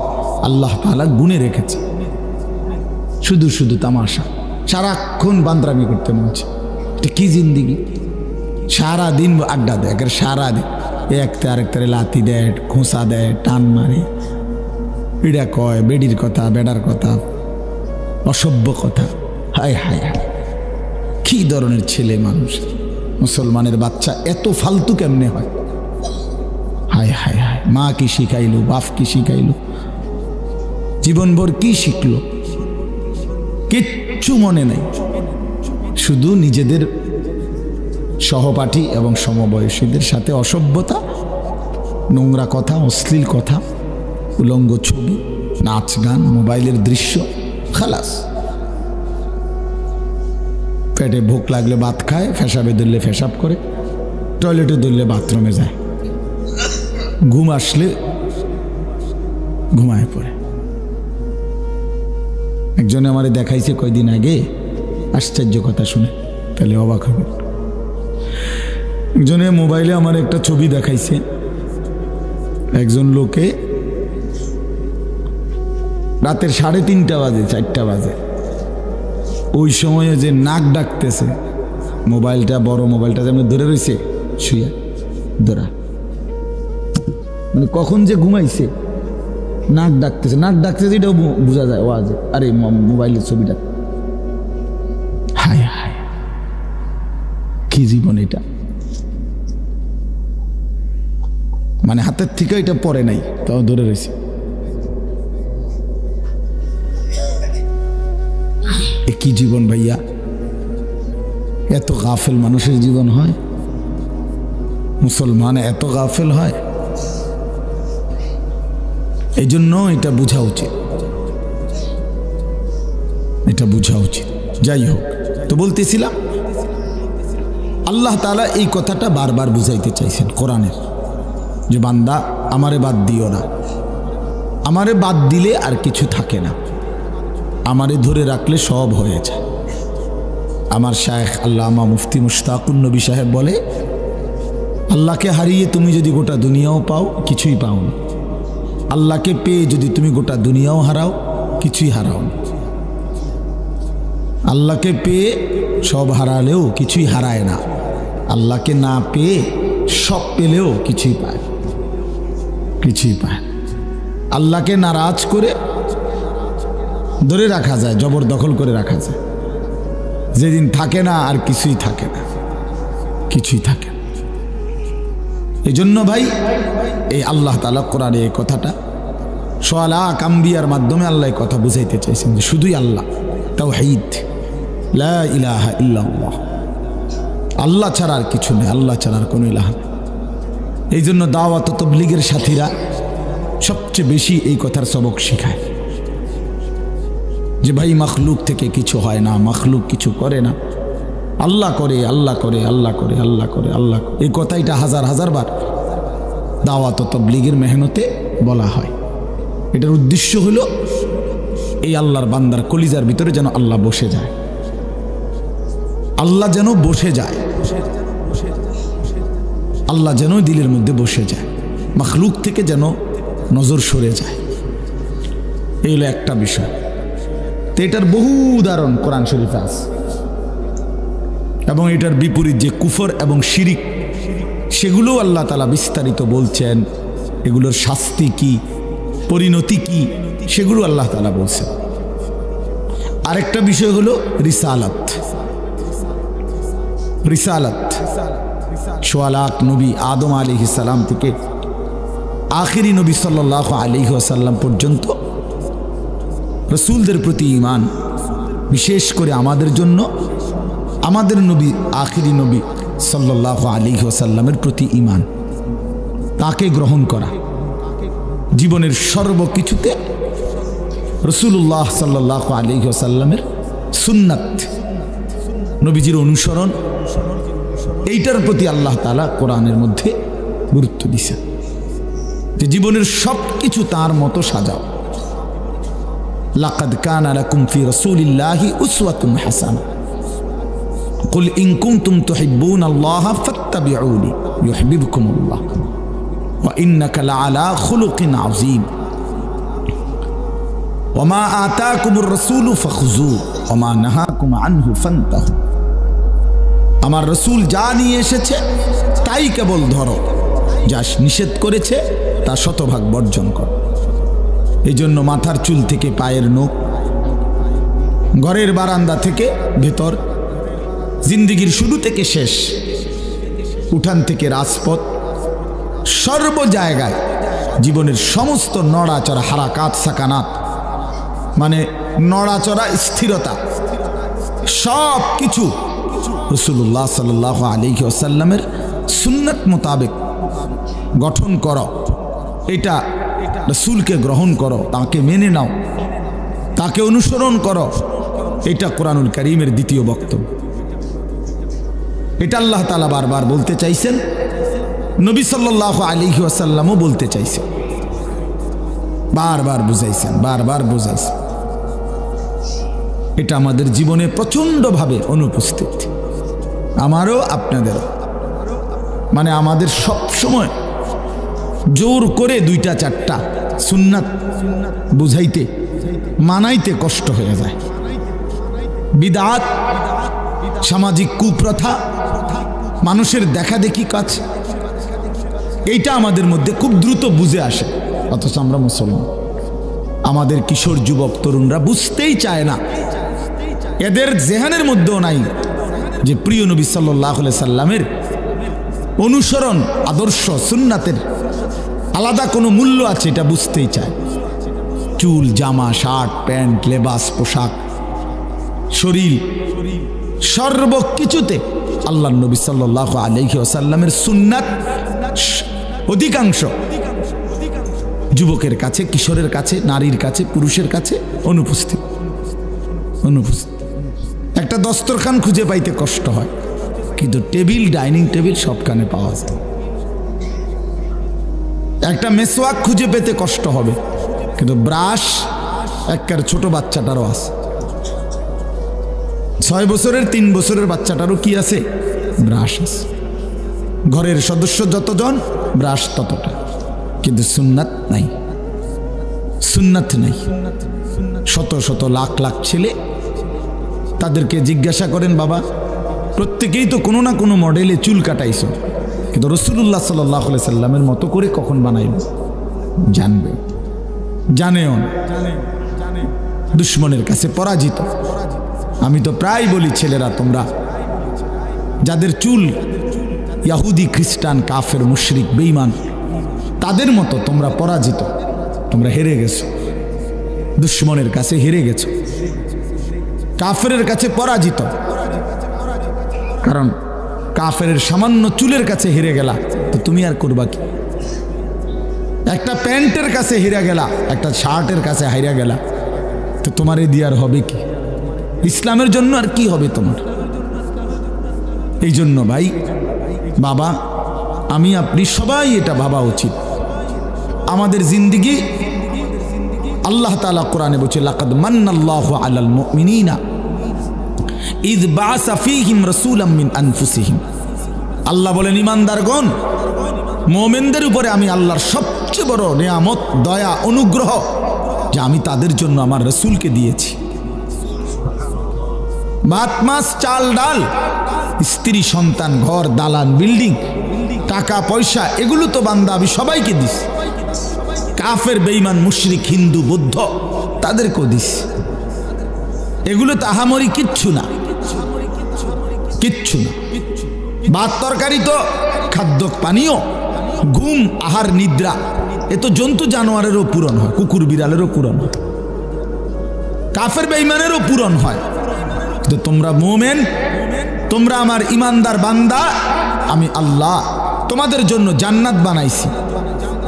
আল্লাহ তাআলা গুণে রেখেছে। শুধু শুধু তামাশা, সারাক্ষণ বান্দরামি করতে মনছে। এটা কি জিন্দিগি? সারাদিন আড্ডা দেয়, সারাদিন একটা আরেকটারে লাথি দেয়, খোঁচা দেয়, টান মারে, এটা কয় বেডির কথা, বেডার কথা, অসভ্য কথা। হায় হায় হায়, কি ধরনের ছেলে মানুষ! মুসলমানের বাচ্চা এত ফালতু কেমনে হয়? হায় হায় হায়, মা কি শিখাইলো, বাপ কি শিখাইলো, জীবনভর কি শিখলো, কিচ্ছু মনে নাই। শুধু নিজেদের সহপাঠী এবং সমবয়সীদের সাথে অসভ্যতা, নোংরা কথা, অশ্লীল কথা, উলঙ্গ ছবি, নাচ গান, মোবাইলের দৃশ্য, খালাস। পেটে ভোক লাগলে ভাত খায়, ফেসাবে ধরলে ফেসাব করে, টয়লেটে ধরলে বাথরুমে যায়, ঘুম আসলে ঘুমায় পড়ে। একজনে আমারে দেখাইছে কয়দিন আগে, আশ্চর্য কথা শুনে, তাহলে অবাক হবে। একজনে মোবাইলে আমার একটা ছবি দেখাইছে, একজন লোকে রাতের 3:30 বাজে, 4টা বাজে, ওই সময়ে যে নাক ডাকতেছে, মোবাইলটা, বড় মোবাইলটা যেমন ধরে রয়েছে শুয়ে ধরা, মানে কখন যে ঘুমাইছে, নাক ডাকতেছে, নাক ডাকতেছে, এটাও বোঝা যায় ওয়াজে। আরে মোবাইলের ছবিটা, হায় হায়, কি জীবন এটা! মানে হাতের থেকে এটা পরে নাই, তাও ধরে রয়েছে। কি জীবন ভাইয়া! এত গাফেল মানুষের জীবন হয়? মুসলমান এত গাফেল হয়? এই জন্য এটা বোঝা উচিত, এটা বোঝা উচিত। যাই হোক, তো বলতেছিলাম, আল্লাহ তাআলা এই কথাটা বারবার বুঝাইতে চাইছেন কোরআনের, যে বান্দা আমারে বাদ দিও না, আমারে বাদ দিলে আর কিছু থাকে না, আমারে ধরে রাখলে সব হয়ে যায়। আমার শায়েখ আল্লামা মুফতি মুশতাকুন নবী সাহেব বলে, আল্লাহকে হারিয়ে তুমি যদি গোটা দুনিয়াও পাও, কিছুই পাও না। আল্লাহকে পেয়ে যদি তুমি গোটা দুনিয়াও হারাও, কিছুই হারাও না। আল্লাহকে পেয়ে সব হারালেও কিছুই হারায় না, আল্লাহকে না পেয়ে সব পেলেও কিছুই পায়, কিছুই পায়। আল্লাহকে নারাজ করে ধরে রাখা যায়, জবরদখল করে রাখা যায়, যেদিন থাকে না আর কিছুই থাকে না, কিছুই থাকে না। এই জন্য ভাই এই আল্লাহ তাআলা কোরআনে এই কথাটা সোয়ালাক আম্বিয়ার মাধ্যমে আল্লাহ এই কথা বুঝাইতে চাইছেন যে শুধুই আল্লাহ, তাওহীদ, লা ইলাহা ইল্লাল্লাহ, আল্লাহ ছাড়া আর কিছু নেই, আল্লাহ ছাড়া আর কোনো ইলাহা নেই। এই জন্য দাওয়াত ও তাবলীগের সাথীরা সবচেয়ে বেশি এই কথার সবক শেখায় যে ভাই মখলুক থেকে কিছু হয় না, মখলুক কিছু করে না, আল্লাহ করে, আল্লাহ করে, আল্লাহ করে, আল্লাহ করে, আল্লাহ করে। এই কথাইটা হাজার হাজার বার দাওয়াত ও তাবলীগের মেহনতে বলা হয়। এটার উদ্দেশ্য হলো এই আল্লাহর বান্দার কলিজার ভিতরে যেন আল্লাহ বসে যায়, আল্লাহ যেন বসে যায়, আল্লাহ যেন দিলের মধ্যে বসে যায়, মখলুক থেকে যেন নজর সরে যায়। এই হলো একটা বিষয়। তো এটার বহু উদাহরণ কোরআন শরীফে আছে, এবং এটার বিপরীত যে কুফর এবং শিরিক সেগুলোও আল্লাহ তাআলা বিস্তারিত বলছেন, এগুলোর শাস্তি কি, পরিণতি কি, সেগুলো আল্লাহ তাআলা বলছেন। আরেকটা বিষয় হলো রিসালাত। রিসালাত সোয়ালাক নবী আদম আলাইহিস সালাম থেকে আখিরি নবী সাল্লাল্লাহু আলাইহি ওয়াসাল্লাম পর্যন্ত রাসূলদের প্রতি ঈমান, বিশেষ করে আমাদের জন্য আমাদের নবী আখিরি নবী সাল্লাল্লাহু আলাইহি ওয়াসাল্লামের প্রতি ঈমান, তাকে গ্রহণ করা, জীবনের সর্বকিছুতে রাসূলুল্লাহ সাল্লাল্লাহু আলাইহি ওয়াসাল্লামের সুন্নাত, নবীজির অনুসরণ, এইটার প্রতি আল্লাহ তাআলা কোরআনের মধ্যে গুরুত্ব দিয়েছেন যে জীবনের সব কিছু তার মতো সাজাও। লাকাদ কানা লাকুম ফি রাসূলিল্লাহি উসওয়াতুন হাসানাহ কুল ইন কুনতুম তুহিব্বুনাল্লাহা ফাত্তাবিউনি ইউহিব্বুকুমুল্লাহ ওয়া ইন্নাকা লাআলা খুলুকিন আযীম ওয়া মা আতাকুমুর রাসূলু ফাখুযুহু ওয়া মা নাহাকুম আনহু ফান্তাহু। আমার রসুল যা নিয়ে এসেছে তাই কেবল ধরো, যা নিষেধ করেছে তা শতভাগ বর্জন করো। এই জন্য মাথার চুল থেকে পায়ের নখ, ঘরের বারান্দা থেকে ভেতর, জিন্দিগির শুরু থেকে শেষ, উঠান থেকে রাজপথ, সর্ব জায়গায় জীবনের সমস্ত নড়াচড়া, হারাকাত সাকানাত মানে নড়াচড়া, স্থিরতা, সব কিছু রাসূলুল্লাহ সাল্লাল্লাহু আলাইহি ওয়াসাল্লামের সুন্নাত মোতাবেক গঠন করো। এটা রাসূলকে গ্রহণ করো, তাকে মেনে নাও, তাকে অনুসরণ করো। এটা কোরআনুল কারীমের দ্বিতীয় বক্তব্য। এটা আল্লাহ তাআলা বারবার বলতে চাইছেন, নবী সাল্লাল্লাহু আলাইহি ওয়াসাল্লামও বলতে চাইছেন, বারবার বুঝাইছেন, বারবার বুঝাইছেন। এটা আমাদের জীবনে প্রচণ্ডভাবে অনুপস্থিত, আমারও আপনাদেরও। মানে আমাদের সব সময় জোর করে দুইটা চারটা সুন্নাত বুঝাইতে, মানাইতে কষ্ট হয়ে যায়। বিদআত, সামাজিক কুপ্রথা, মানুষের দেখাদেখি কাজ, এইটা আমাদের মধ্যে খুব দ্রুত বুঝে আসে, অথচ আমরা মুসলমান। আমাদের কিশোর যুবক তরুণরা বুঝতেই চায় না, এদের জেহানের মধ্যেও নাই যে প্রিয় নবী সাল্লাল্লাহু আলাইহি সাল্লামের অনুসরণ, আদর্শ, সুন্নাতের আলাদা কোনো মূল্য আছে, এটা বুঝতেই চায়। চুল, জামা, শার্ট, প্যান্ট, লেবাস, পোশাক, শরীর, সর্বকিছুতে আল্লাহর নবী সাল্লাল্লাহু আলাইহি ওয়াসাল্লামের সুন্নাত অধিকাংশ যুবকের কাছে, কিশোরের কাছে, নারীর কাছে, পুরুষের কাছে অনুপস্থিত। একটা দস্তরখান খুঁজে পাইতে কষ্ট হয়, কিন্তু টেবিল, ডাইনিং টেবিল সবখানে পাওয়া যায়। একটা মেসওয়াক খুঁজে পেতে কষ্ট হবে, কিন্তু ব্রাশ একবার ছোট বাচ্চাটারও আছে, 6 বছরের 3 বছরের বাচ্চাটারও কি আছে? ব্রাশ আছে। ঘরের সদস্য যতজন, ব্রাশ ততটা, কিন্তু সুন্নাত নাই, সুন্নাত নাই। শত শত লাখ লাখ ছেলে তাদেরকে জিজ্ঞাসা করেন, বাবা প্রত্যেকেই তো কোনো না কোনো মডেলে চুল কাটাইছো, কিন্তু রাসূলুল্লাহ সাল্লাল্লাহু আলাইহি সাল্লামের মতো করে কখন বানাইল? জানবে, জানেও না, দুশ্মনের কাছে পরাজিত। আমি তো প্রায় বলি, ছেলেরা তোমরা যাদের চুল ইহুদি খ্রিস্টান কাফের মুশরিক বেঈমান তাদের মতো, তোমরা পরাজিত, তোমরা হেরে গেছো, দুশ্মনের কাছে হেরে গেছো, কাফেরের কাছে পরাজিত। কারণ কাফের সামান্য চুলের কাছে হেরে গেলা তো তুমি আর করবা কি? একটা প্যান্টের কাছে হেরে গেলা, একটা শার্টের কাছে হাইরা গেলা, তো তোমার এ দিয়ার হবে কি? ইসলামের জন্য আর কি হবে তোমার? এই জন্য ভাই, বাবা, আমি আপনি সবাই এটা ভাবা উচিত। আমাদের জিন্দেগি আল্লাহ তাআলা কোরআনে বলছে, লাকাদ মান্নাল্লাহু আলাল মুমিনিনা ইয বাআসা ফীহিম রাসূলাম মিন আনফুসিহিম। আল্লাহ বলেন, ঈমানদারগণ, মুমিনদের উপরে আমি আল্লাহর সবচেয়ে বড় নিয়ামত, দয়া, অনুগ্রহ যে আমি তাদের জন্য আমার রাসূলকে দিয়েছি। ভাত মাছ চাল ডাল, স্ত্রী সন্তান, ঘর দালান বিল্ডিং, টাকা পয়সা, এগুলো তো বান্দা আমি সবাইকে দিস। কাফের বেঈমান মুশরিক হিন্দু বৌদ্ধ তাদেরকেও দিস। এগুলো তো আহামরি কিচ্ছু না, কিচ্ছু না। ভাত তরকারি তো খাদ্য পানীয়, ঘুম আহার নিদ্রা, এ তো জন্তু জানোয়ারেরও পূরণ হয়, কুকুর বিড়ালেরও পূরণ হয়, কাফের বেঈমানেরও পূরণ হয়। তো তোমরা মুমিন, তোমরা আমার ইমানদার বান্দা, আমি আল্লাহ তোমাদের জন্য জান্নাত বানাইছি।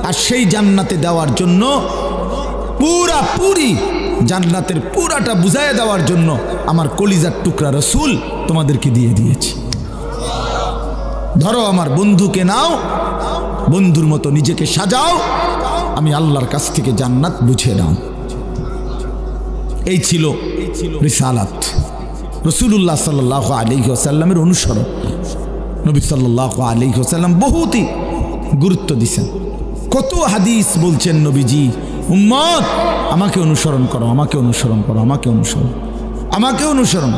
আর সেই জান্নাতে দেওয়ার জন্য, পুরি জান্নাতের পুরাটা বুঝাইয়া দেওয়ার জন্য আমার কলিজার টুকরা রাসূল তোমাদেরকে দিয়ে দিয়েছি। ধরো আমার বন্ধুকে নাও, বন্ধুর মতো নিজেকে সাজাও, আমি আল্লাহর কাছ থেকে জান্নাত বুঝে নাও। এই ছিল রিসালাত, রাসূলুল্লাহ সাল্লাল্লাহু আলাইহি ওয়াসাল্লামের অনুসরণ। নবী সাল্লাল্লাহু আলাইহি ওয়াসাল্লাম বহুতই গুরুত্ব দিয়েছেন। কত হাদিস বলছেন নবীজি, উম্মত আমাকে অনুসরণ করো, আমাকে অনুসরণ করো, আমাকে অনুসরণ, আমাকে অনুসরণ,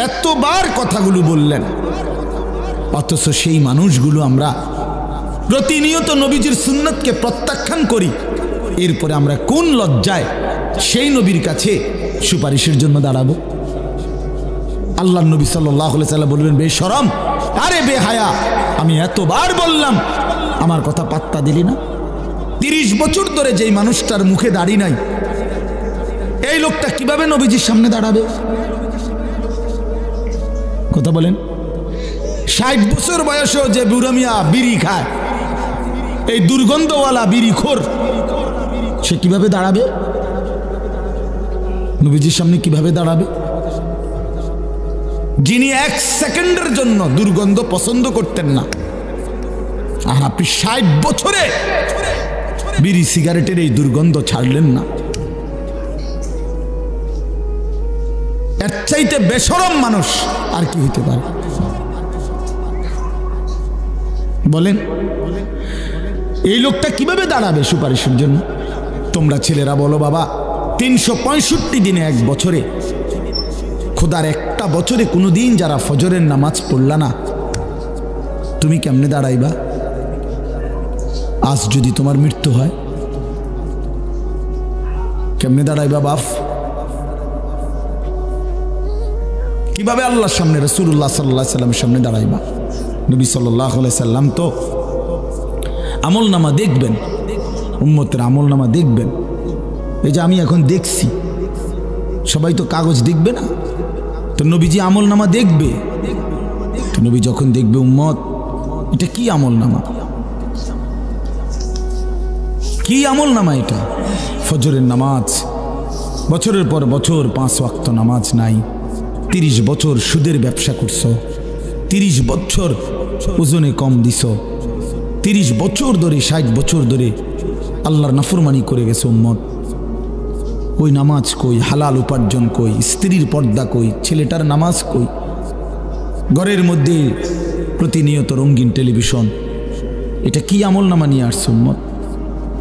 এতবার কথাগুলো বললেন। অথচ সেই মানুষগুলো আমরা প্রতিনিয়ত নবীজির সুন্নতকে প্রত্যাখ্যান করি। এরপরে আমরা কোন লজ্জায় সেই নবীর কাছে সুপারিশের জন্য দাঁড়াবো? আল্লাহর নবী সাল্লাল্লাহু আলাইহি ওয়াসাল্লাম বলবেন, বেশরম, আরে বেহায়া, আমি এতবার বললাম, আমার কথা পাত্তা দিলি না? 30 বছর ধরে যেই মানুষটার মুখে দাড়ি নাই, এই লোকটা কিভাবে নবীজির সামনে দাঁড়াবে? কথা বলেন। 60 বছর বয়সেও যে বুড়া মিয়া বিড়ি খায়, এই দুর্গন্ধওয়ালা বিড়িখোর, সে কিভাবে দাঁড়াবে নবীজির সামনে? কিভাবে দাঁড়াবে? যিনি 1 সেকেন্ডের জন্য দুর্গন্ধ পছন্দ করতেন না, আর আপনি 60 বছরে বিড়ি সিগারেটের এই দুর্গন্ধ ছাড়লেন না। এর চাইতে বেশরম মানুষ আর কি হইতে পারে বলেন? এই লোকটা কিভাবে দাঁড়াবে সুপারিশের জন্য? তোমরা ছেলেরা বলো, বাবা 365 দিনে, 1 বছরে, খোদার একটা বছরে কোনোদিন যারা ফজরের নামাজ পড়লা না, তুমি কেমনে দাঁড়াইবা? আজ যদি তোমার মৃত্যু হয়, কেমনে দাঁড়াইবা বাপ? কিভাবে আল্লাহর সামনে, রাসূলুল্লাহ সাল্লাল্লাহু আলাইহি সাল্লামের সামনে দাঁড়াইবা? নবী সাল্লাল্লাহু আলাইহি সাল্লাম তো আমলনামা দেখবেন, উম্মতের আমলনামা দেখবেন। এই যে আমি এখন দেখছি, সবাই তো কাগজ দেখবে না, তো নবীজি আমলনামা দেখবে। তো নবী যখন দেখবে, উম্মত এটা কি আমলনামা, কি আমলনামা এটা? ফজরের নামাজ, বছরের পর বছর 5 ওয়াক্ত নামাজ নাই, 30 বছর সুদের ব্যবসা করছো, 30 বছর ওজনে কম দিছ, 30 বছর ধরে, 60 বছর ধরে আল্লাহর নাফরমানি করে গেছে উম্মত। ওই নামাজ কই? হালাল উপার্জন কই? স্ত্রীর পর্দা কই? ছেলেটার নামাজ কই? ঘরের মধ্যে প্রতিনিয়ত রঙিন টেলিভিশন, এটা কি আমলনামা নিয়ে আসছে উম্মত?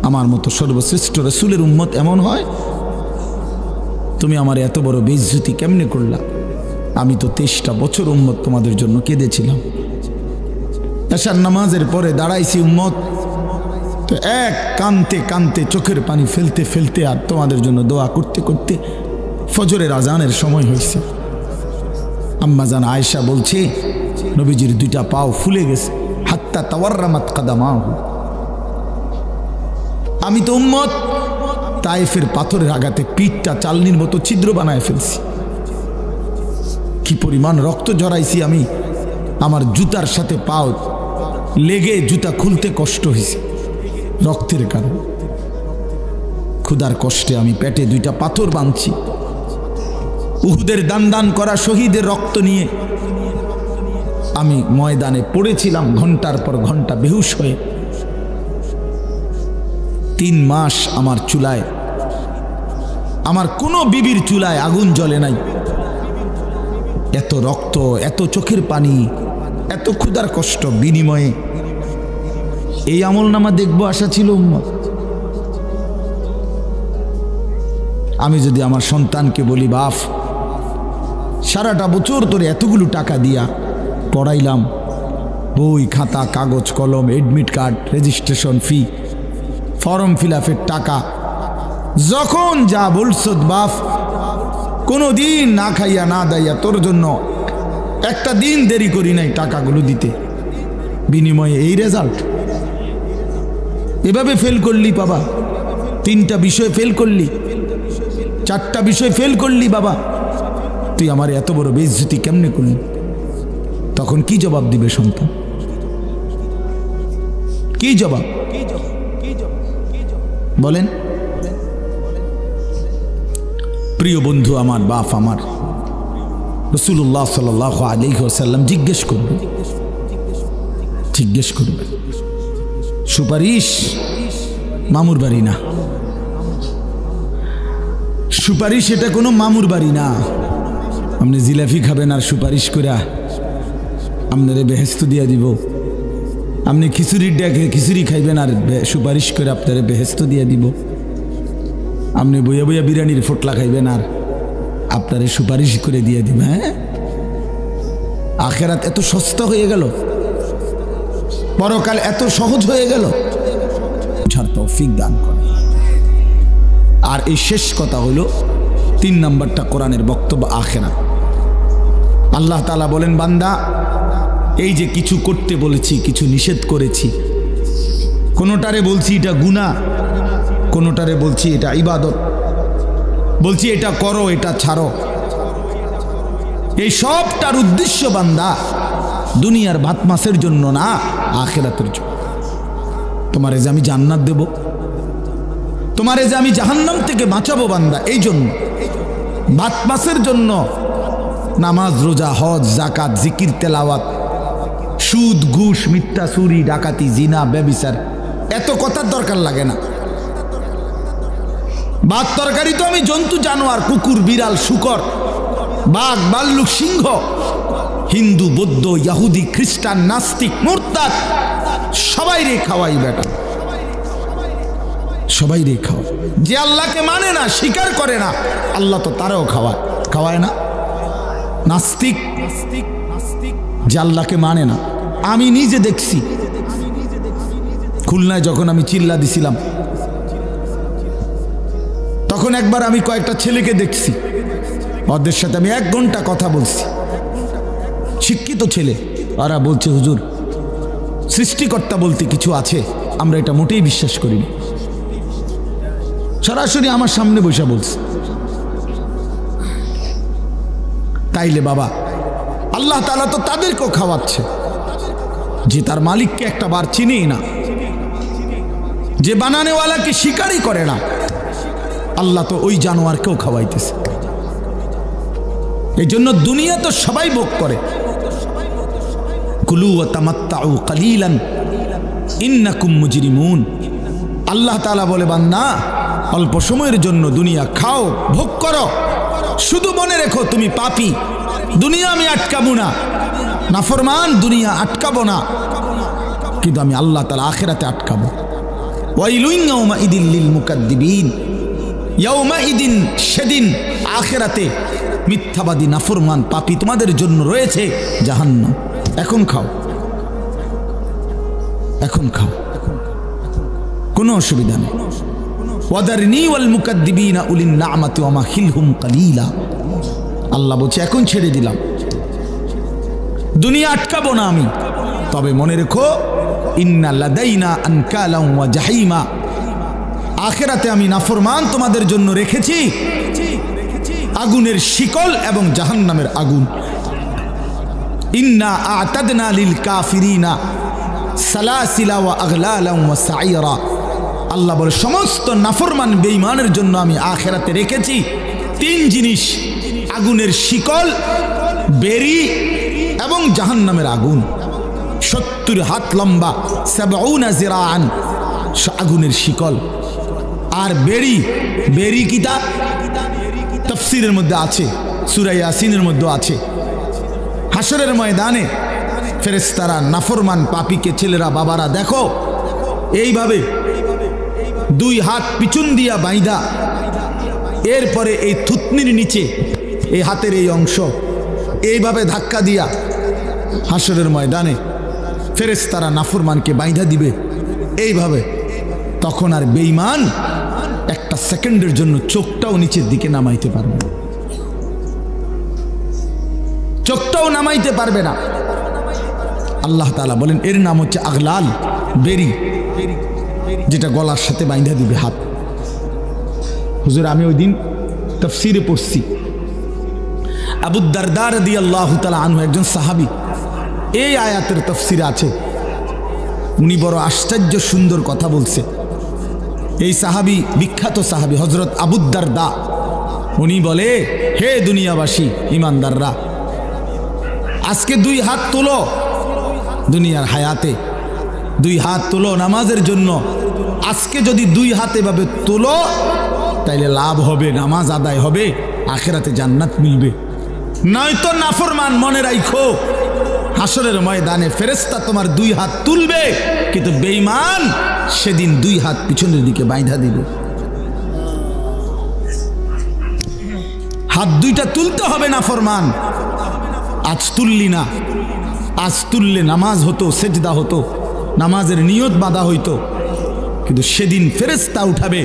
আমার মতো সর্বশ্রেষ্ঠ রাসূলের উম্মত এমন হয়? তুমি আমার এত বড় বেইজ্জতি কেমনে করলা? আমি তো 23টা বছর উম্মত তোমাদের জন্য কেঁদেছিলাম। এশার নামাজের পরে দাঁড়াইছি উম্মত, তো এক কানতে কানতে চোখের পানি ফেলতে ফেলতে আর তোমাদের জন্য দোয়া করতে করতে ফজরের আজানের সময় হয়েছে। আম্মা জান আয়েশা বলছে নবীজির 2টা পাও ফুলে গেছে, হাত্তা তাওয়াররামাত কাদামাহু। আমি তো উম্মত তায়েফের পাথরের আঘাতে পিঠটা চালনির মতো ছিদ্র বানায় ফেলছি। কি পরিমাণ রক্ত ঝরাইছি আমি, আমার জুতার সাথে পাও লেগে জুতা খুলতে কষ্ট হয়েছে রক্তের কারণে। ক্ষুধার কষ্টে আমি পেটে 2টা পাথর বাঁধছি। উহুদের দান দান করা শহীদের রক্ত নিয়ে আমি ময়দানে পড়েছিলাম ঘন্টার পর ঘন্টা বেহুশ হয়ে। 3 মাস আমার চুলায়, আমার কোনো বিবির চুলায় আগুন জ্বলে নাই। এত রক্ত, এত চোখের পানি, এত ক্ষুধার কষ্ট বিনিময়ে এই আমলনামা দেখবো আশা ছিল উম্মত। আমি যদি আমার সন্তানকে বলি, বাপ সারাটা বছর ধরে এতগুলো টাকা দিয়া পড়াইলাম, বই খাতা কাগজ কলম admit card registration fee form fill আপের টাকা, যখন যা বলছ বাপ কোনো দিন না খাইয়া না দাইয়া তোর জন্য একটা দিন দেরি করি নাই টাকাগুলো দিতে, বিনিময়ে এই রেজাল্ট। এভাবে ফেল করলি বাবা, 3টা বিষয় ফেল করলি, 4টা বিষয় ফেল করলি বাবা, তুই আমার এত বড় বেইজ্জতি কেমনে করলি? তখন কি জবাব দিবে সন্তান? কি জবাব বলেন? প্রিয় বন্ধু আমার, বাপ আমার, রাসূলুল্লাহ সাল্লাল্লাহু আলাইহি ওয়াসাল্লাম জিজ্ঞেস করবে সুপারিশ মামুর বাড়ি না, সুপারিশ এটা কোনো মামুর বাড়ি না। আপনি জিলাপি খাবেন আর সুপারিশ করে আপনারে বেহেস্ত দিয়া দিব, আপনি খিচুড়ির ডাকে খিচুড়ি খাইবেন আর সুপারিশ করে আপনারে বেহেস্ত দিয়া দিব, আপনি বইয়া বইয়া বিরিয়ানির ফোটলা খাইবেন আর আপনারে সুপারিশ করে দিয়ে দিব। হ্যাঁ, আখেরাত এত সস্তা হয়ে গেল, পরকাল এত সহজ হয়ে গেল। তৌফিক দান করে। আর এই শেষ কথা হলো 3 নম্বরটা কোরআনের বক্তব্য, আখেরাত। আল্লাহ তাআলা বলেন, বান্দা এই যে কিছু করতে বলেছি, কিছু নিষেধ করেছি, কোনোটারে বলছি এটা গুনাহ, কোনোটারে বলছি এটা ইবাদত, বলছি এটা করো এটা ছাড়ো, এই সবটার উদ্দেশ্য বান্দা দুনিয়ার ভাত মাছের জন্য না, আখিরাতের জন্য। তোমারে যে আমি জান্নাত দেব, তোমারে যে আমি জাহান্নাম থেকে বাঁচাবো বান্দা, এই জন্য। ভাত মাছের জন্য নামাজ রোজা হজ যাকাত জিকির তেলাওয়াত সুদ ঘুষ মিথ্যা চুরি ডাকাতি জিনা ব্যভিচার এত কথার দরকার লাগে না। ভাত তরকারি তো আমি জন্তু জানোয়ার, কুকুর বিড়াল শুকর বাঘ ভাল্লুক সিংহ, হিন্দু বৌদ্ধ ইহুদি খ্রিস্টান নাস্তিক মুরতাদ সবাই রে খাওয়াই বেটা, সবাই রে খাওয়া। যে আল্লাহকে মানে না, স্বীকার করে না, আল্লাহ তো তারাও খাওয়ায় না। নাস্তিক যে আল্লাহকে মানে না, আমি নিজে দেখছি খুলনায় যখন আমি চিল্লা দিছিলাম, তখন একবার আমি কয়েকটা ছেলেকে দেখছি, ওদের সাথে আমি 1 ঘন্টা কথা বলছি, শিক্ষিত ছেলে। ওরা বলছে, হুজুর সৃষ্টিকর্তা বলতে কিছু আছে, আমরা এটা মোটেই বিশ্বাস করি না। সরাসরি আমার সামনে বসে বলছে। তাইলে বাবা আল্লাহ তাআলা তো তাদেরকেও খাওয়াচ্ছে যে তার মালিককে একটা বার চিনেই না, যে বানানেওয়ালাকে স্বীকারই করে না, আল্লাহ তো ওই জানোয়ারকেও খাওয়াইতেছে। এই জন্য দুনিয়া তো সবাই ভোগ করে, কুলু ওয়া তামাত্তাউ কালিলান ইন্নাকুম মুজরিমুন। আল্লাহ তাআলা বলে, বান্দা অল্প সময়ের জন্য দুনিয়া খাও, ভোগ করো, শুধু মনে রেখো তুমি পাপী, দুনিয়া আমি আটকাবো না, নাফরমান দুনিয়া আটকাবো না, কিন্তু আমি আল্লাহ তাআলা আখিরাতে আটকাবো। ওয়াইলুন ইয়াউমাইদিন লিল মুকাদ্দিবিন, ইয়াউমাইদিন সেদিন আখিরাতে মিথ্যাবাদী নাফরমান পাপী তোমাদের জন্য রয়েছে জাহান্নাম। এখন খাও, এখন খাও, কোনো অসুবিধা নেই। ওয়াদারনি ওয়াল মুকাদ্দিবিনা উলিন না'মাতি ওয়া মাহিলহুম কালিলা। আল্লাহ বলছে এখন ছেড়ে দিলাম, দুনিয়া আটকাবো না আমি, তবে মনে রেখো ইন্না লাদাইনা আনকালাম ওয়া জাহিমা, আখিরাতে আমি নাফরমান তোমাদের জন্য রেখেছি আগুনের শিকল এবং জাহান্নামের আগুন। ইন্না আ'তাদনা লিল কাফিরিনা সালাসিলা ওয়া আগলালাম ওয়া সাইরা। আল্লাহ বলে সমস্ত নাফরমান বেঈমানের জন্য আমি আখিরাতে রেখেছি তিন জিনিস, আগুনের শিকল, বেরি এবং জাহান্নামের আগুন। 70 হাত লম্বা, 70 জিরাআন আগুনের শিকল। আর বেরি, বেরি কিতা তাফসীরের মধ্যে আছে, সূরা ইয়াসিনের মধ্যে আছে। হাসরের ময়দানে ফেরেশতারা নাফরমান পাপীকে, ছেলেরা বাবারা দেখো এইভাবে 2 হাত পিছন দিয়া বাইদা, এরপরে এই থুতনির নিচে এই হাতের এই অংশ এইভাবে ধাক্কা দিয়া হাসরের ময়দানে ফেরেশতারা নাফরমানকে বাইধা দিবে এইভাবে। তখন আর বেঈমান একটা সেকেন্ডের জন্য চোখটাও নিচের দিকে নামাইতে পারবে না, চোখটাও নামাইতে পারবে না। আল্লাহ তাআলা বলেন এর নাম হচ্ছে আগলাল, বেরি, যেটা গলার সাথে বাইন্ধা দিবে হাত। হুজুর আমি ওই দিন তাফসীরে পড়ছি, আবু দারদা রাদিয়াল্লাহু তাআলা আনহু একজন সাহাবী, এই আয়াতের তাফসীরে আছে, উনি বড় আশ্চর্য সুন্দর কথা বলছে। এই সাহাবী বিখ্যাত সাহাবী হযরত আবু দারদা, উনি বলে হে দুনিয়াবাসী ইমানদাররা, আজকে 2 হাত তোলো, দুনিয়ার হায়াতে 2 হাত তোলো নামাজের জন্য। আজকে যদি 2 হাত এভাবে তোলো তাইলে লাভ হবে, নামাজ আদায় হবে, আখিরাতে জান্নাত মিলবে। নয়তো নাফরমান মনে রাখো হাসরের ময়দানে ফেরেশতা তোমার 2 হাত তুলবে, কিন্তু বেঈমান সেদিন 2 হাত পিছনের দিকে বাইন্ধা দিবে। হাত 2টা তুলতে হবে নাফরমান, আজ তুললি না, আজ তুললে নামাজ হতো, সেজদা হতো, নামাজের নিয়ত বাঁধা হইতো, কিন্তু সেদিন ফেরেশতা উঠাবে,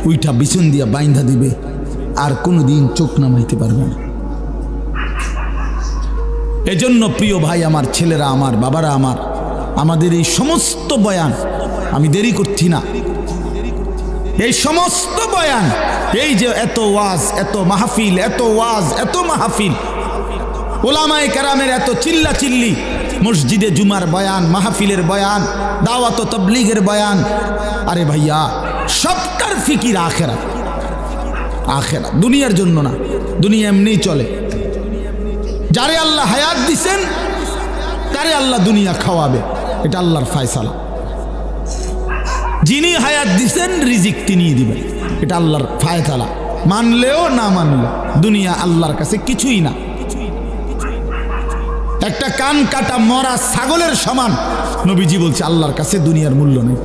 ওইটা পিছন দিয়া বাইন্ধা দিবে, আর কোনোদিন চোখ নামাইতে পারবে না। এজন্য প্রিয় ভাই আমার, ছেলেরা আমার, বাবারা আমার, আমাদের এই সমস্ত বয়ান, আমি দেরি করছি না, এই সমস্ত বয়ান, এই যে এত ওয়াজ, এত মাহফিল, এত ওয়াজ, এত মাহফিল, ওলামায়ে কেরামের এত চিল্লা চিল্লি, মসজিদে জুমার বয়ান, মাহফিলের বয়ান, দাওয়াত ও তাবলীগের বয়ান, আরে ভাইয়া সবটার ফিকির আখিরাত, আখিরাত, দুনিয়ার জন্য না। দুনিয়া এমনিই চলে, যারে আল্লাহ হায়াত দিছেন তারে আল্লাহ দুনিয়া খাওয়াবে, এটা আল্লাহর ফয়সালা। যিনি হায়াত দিছেন রিজিক তিনিই দিবেন, এটা আল্লাহর ফয়সালা, মানলেও না মানলেও। দুনিয়া আল্লাহর কাছে কিছুই না, একটা কান কাটা মরা ছাগলের সমান। নবীজি বলছে আল্লাহর কাছে দুনিয়ার মূল্য নেই,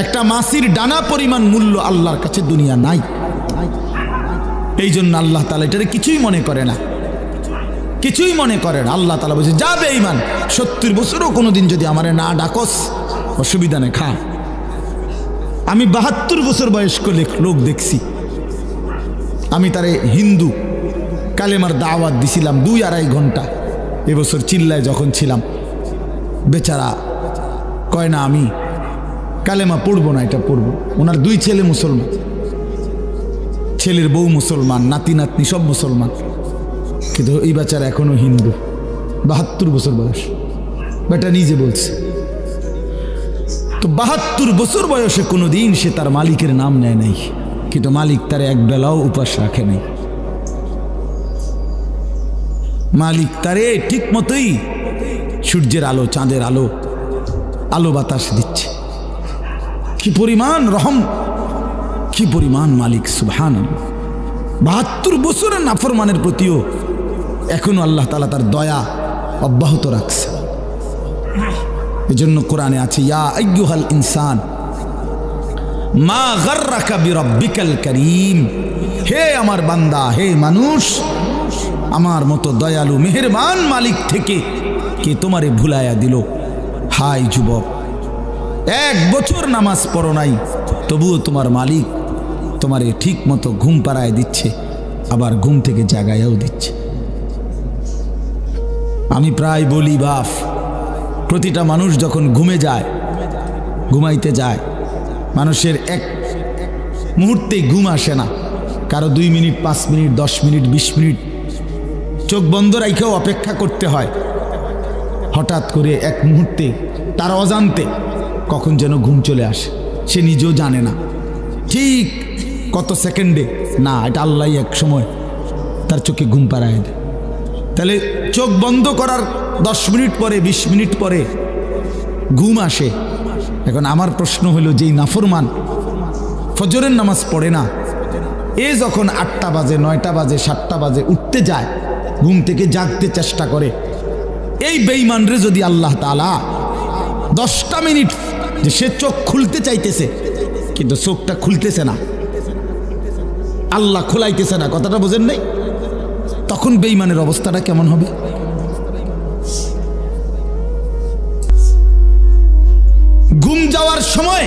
একটা মাছির ডানা পরিমাণ মূল্য আল্লাহর কাছে দুনিয়া নাই। এই জন্য আল্লাহ তাআলা এটারে কিছুই মনে করে না, কিছুই মনে করে না। আল্লাহ তাআলা বলছে যা বেঈমান, 70 বছরও কোনোদিন যদি আমারে না ডাকস অসুবিধা নেই, খা। আমি 72 বছর বয়স্ক লোক দেখছি, আমি তারে হিন্দু কালেমার দাওয়াত দিছিলাম 2-2.5 ঘন্টা। এবছর চিল্লায় যখন ছিলাম, বেচারা কয় না আমি কালেমা পড়বো না, এটা পড়বো। ওনার 2 ছেলে মুসলমান, ছেলের বউ মুসলমান, নাতি নাতনি সব মুসলমান, কিন্তু এই বেচারা এখনো হিন্দু, 72 বছর বয়স। বেটা নিজে বলছে, তো 72 বছর বয়সে কোনোদিন সে তার মালিকের নাম নেয় নাই, কিন্তু মালিক তার এক বেলাও উপাস রাখে নাই। মালিক তারে ঠিক মতোই সূর্যের আলো, চাঁদের আলো, আলো বাতাস দিচ্ছে। কি পরিমাণ রহম, কি পরিমাণ মালিক, সুবহানাল্লাহ। 72 বছরের নাফরমানের প্রতিও এখনো আল্লাহ তাআলা তার দয়া অব্যাহত রাখছে। এজন্য কোরআনে আছে ইয়া আইয়ুহাল ইনসান মা গাররাকা বিরাব্বিকাল কারীম, হে আমার বান্দা, হে মানুষ, আমার মতো দয়ালু মেহেরবান মালিক থেকে কে তোমারে ভুলাইয়া দিল? হাই যুবক, 1 বছর নামাজ পড়ো নাই, তবুও তোমার মালিক তোমারে ঠিক মতো ঘুম পাড়ায় দিচ্ছে, আবার ঘুম থেকে জাগাইয়াও দিচ্ছে। আমি প্রায় বলি বাপ, প্রতিটা মানুষ যখন ঘুমাইতে যায়, মানুষের এক মুহূর্তে ঘুম আসে না। কারো 2 মিনিট, 5 মিনিট, 10 মিনিট, 20 মিনিট চোখ বন্ধ রাখেও অপেক্ষা করতে হয়। হঠাৎ করে এক মুহূর্তে তার অজান্তে কখন যেন ঘুম চলে আসে, সে নিজেও জানে না ঠিক কত সেকেন্ডে। না, এটা আল্লাহ এক সময় তার চোখে ঘুম পাড়ায় দেয়। তাহলে চোখ বন্ধ করার 10 মিনিট পরে, 20 মিনিট পরে ঘুম আসে। এখন আমার প্রশ্ন হলো, যেই নাফরমান ফজরের নামাজ পড়ে না, এ যখন 8টা বাজে, 9টা বাজে, 7টা বাজে উঠতে যায়, ঘুম থেকে জাগতে চেষ্টা করে, এই বেঈমানরে যদি আল্লাহ তাআলা 10টা মিনিট, যে সে চোখ খুলতে চাইতেছে কিন্তু চোখটা খুলতেছে না, আল্লাহ খোলাইতেছে না, কথাটা বোঝেন নাই? তখন বেঈমানের অবস্থাটা কেমন হবে? ঘুম যাওয়ার সময়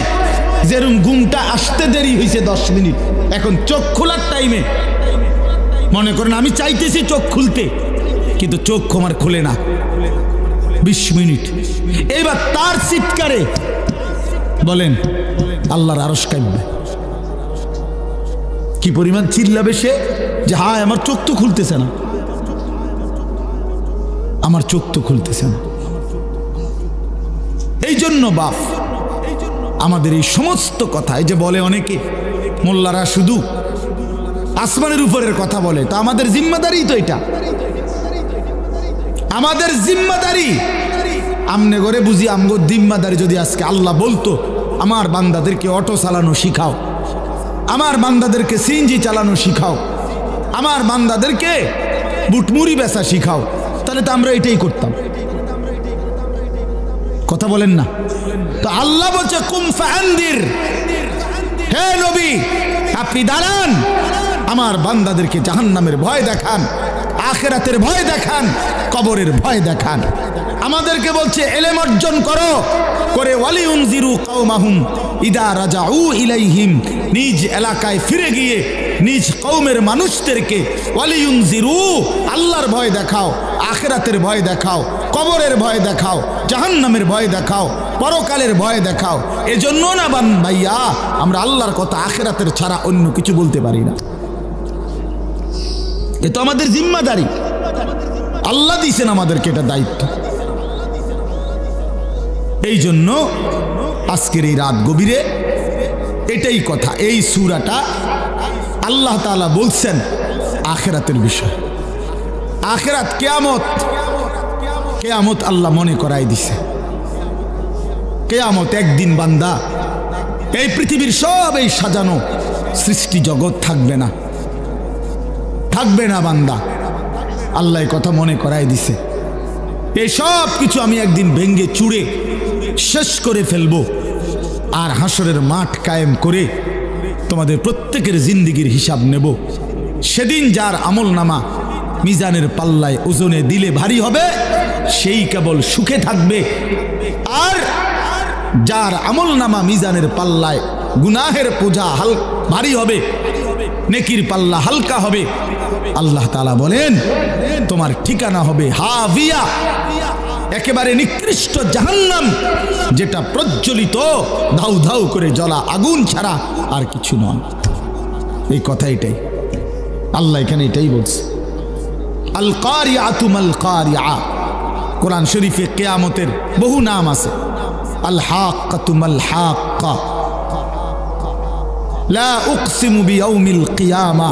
যেরকম ঘুমটা আসতে দেরি হয়েছে 10 মিনিট, এখন চোখ খোলার টাইমে মনে করেন আমি চাইতেছি চোখ খুলতে, কিন্তু চোখ আমার খুলে না 20 মিনিট। এবার তার চিৎকারে বলেন আল্লাহর আরশ কাঁপবে। কি পরিমাণ চিল্লাবে সে, যে হায় আমার চোখ তো খুলতেছে না, আমার চোখ তো খুলতেছে না। এই জন্য বাপ, আমাদের এই সমস্ত কথা, এই যে বলে অনেকে মোল্লারা শুধু আসমানের উপরের কথা বলে, তা আমাদের জিম্মাদারি তো এটা, আমাদের জিম্মাদারি। আমনে করে বুঝি আমগো জিম্মাদারি। যদি আজকে আল্লাহ বলতো আমার বান্দাদেরকে অটো চালানো শিখাও, আমার বান্দাদেরকে সিএনজি চালানো শিখাও, আমার বান্দাদেরকে বুটমুড়ি বেচা শিখাও, তাহলে তো আমরা এটাই করতাম। কথা বলেন না? তো আল্লাহ বলছে কুম ফাআনদির, হে নবী আপনি দাঁড়ান, আমার বান্দাদেরকে জাহান্নামের ভয় দেখান, আখিরাতের ভয় দেখান, কবরের ভয় দেখান। আমাদেরকে বলছে ইলম অর্জন করো, করে ওয়ালিউনজিরু কওমাহুম ইদা রাজাউ ইলাইহিম, নিজ এলাকায় ফিরে গিয়ে নিজ কওমের মানুষদেরকে ওয়ালিউনজিরু, আল্লাহর ভয় দেখাও, আখিরাতের ভয় দেখাও, কবরের ভয় দেখাও, জাহান্নামের ভয় দেখাও, পরকালের ভয় দেখাও। এজন্য না ভাইয়া আমরা আল্লাহর কথা আখিরাতের ছাড়া অন্য কিছু বলতে পারি না। এ তো আমাদের জিম্মাদারি, আল্লাহ দিয়েছেন আমাদেরকে এটা দায়িত্ব। এই জন্য আজকের এই রাত গভীরে এটাই কথা, এই সূরাটা আল্লাহ তাআলা বলছেন আখিরাতের বিষয়। আখিরাত কিয়ামত, কিয়ামত আল্লাহ মনে করাই দিছে। কিয়ামত একদিন বান্দা, এই পৃথিবীর সব এই সাজানো সৃষ্টি জগৎ থাকবে না, থাকবে না বান্দা। আল্লাহ এই কথা মনে করাই দিছে, এই সব কিছু আমি একদিন ভেঙ্গে চুড়ে শেষ করে ফেলবো, আর হাসরের মাঠ কায়েম করে তোমাদের প্রত্যেকের জিন্দিগির হিসাব নেব। সেদিন যার আমল নামা মিজানের পাল্লায় ওজনে দিলে ভারী হবে, সেই কেবল সুখে থাকবে, আর যার আমল নামা মিজানের পাল্লায় গুনাহের বোঝা ভারী হবে, নেকির পাল্লা হালকা হবে, আল্লাহ তাআলা বলেন তোমার ঠিকানা হবে হাভিয়া, একেবারে নিকৃষ্ট জাহান্নাম, যেটা প্রজ্বলিত ধাউ ধাউ করে জ্বলা আগুন ছাড়া আর কিছু নয়। এই কথা এটাই আল্লাহ এখানে এটাই বলছে। আল কারিয়াতু মাল কারিয়া, কোরআন শরীফে কিয়ামতের বহু নাম আছে। আল হাক্কাতু মাল হাক্কা, লা উকসিমু বিয়াউমিল কিয়ামা।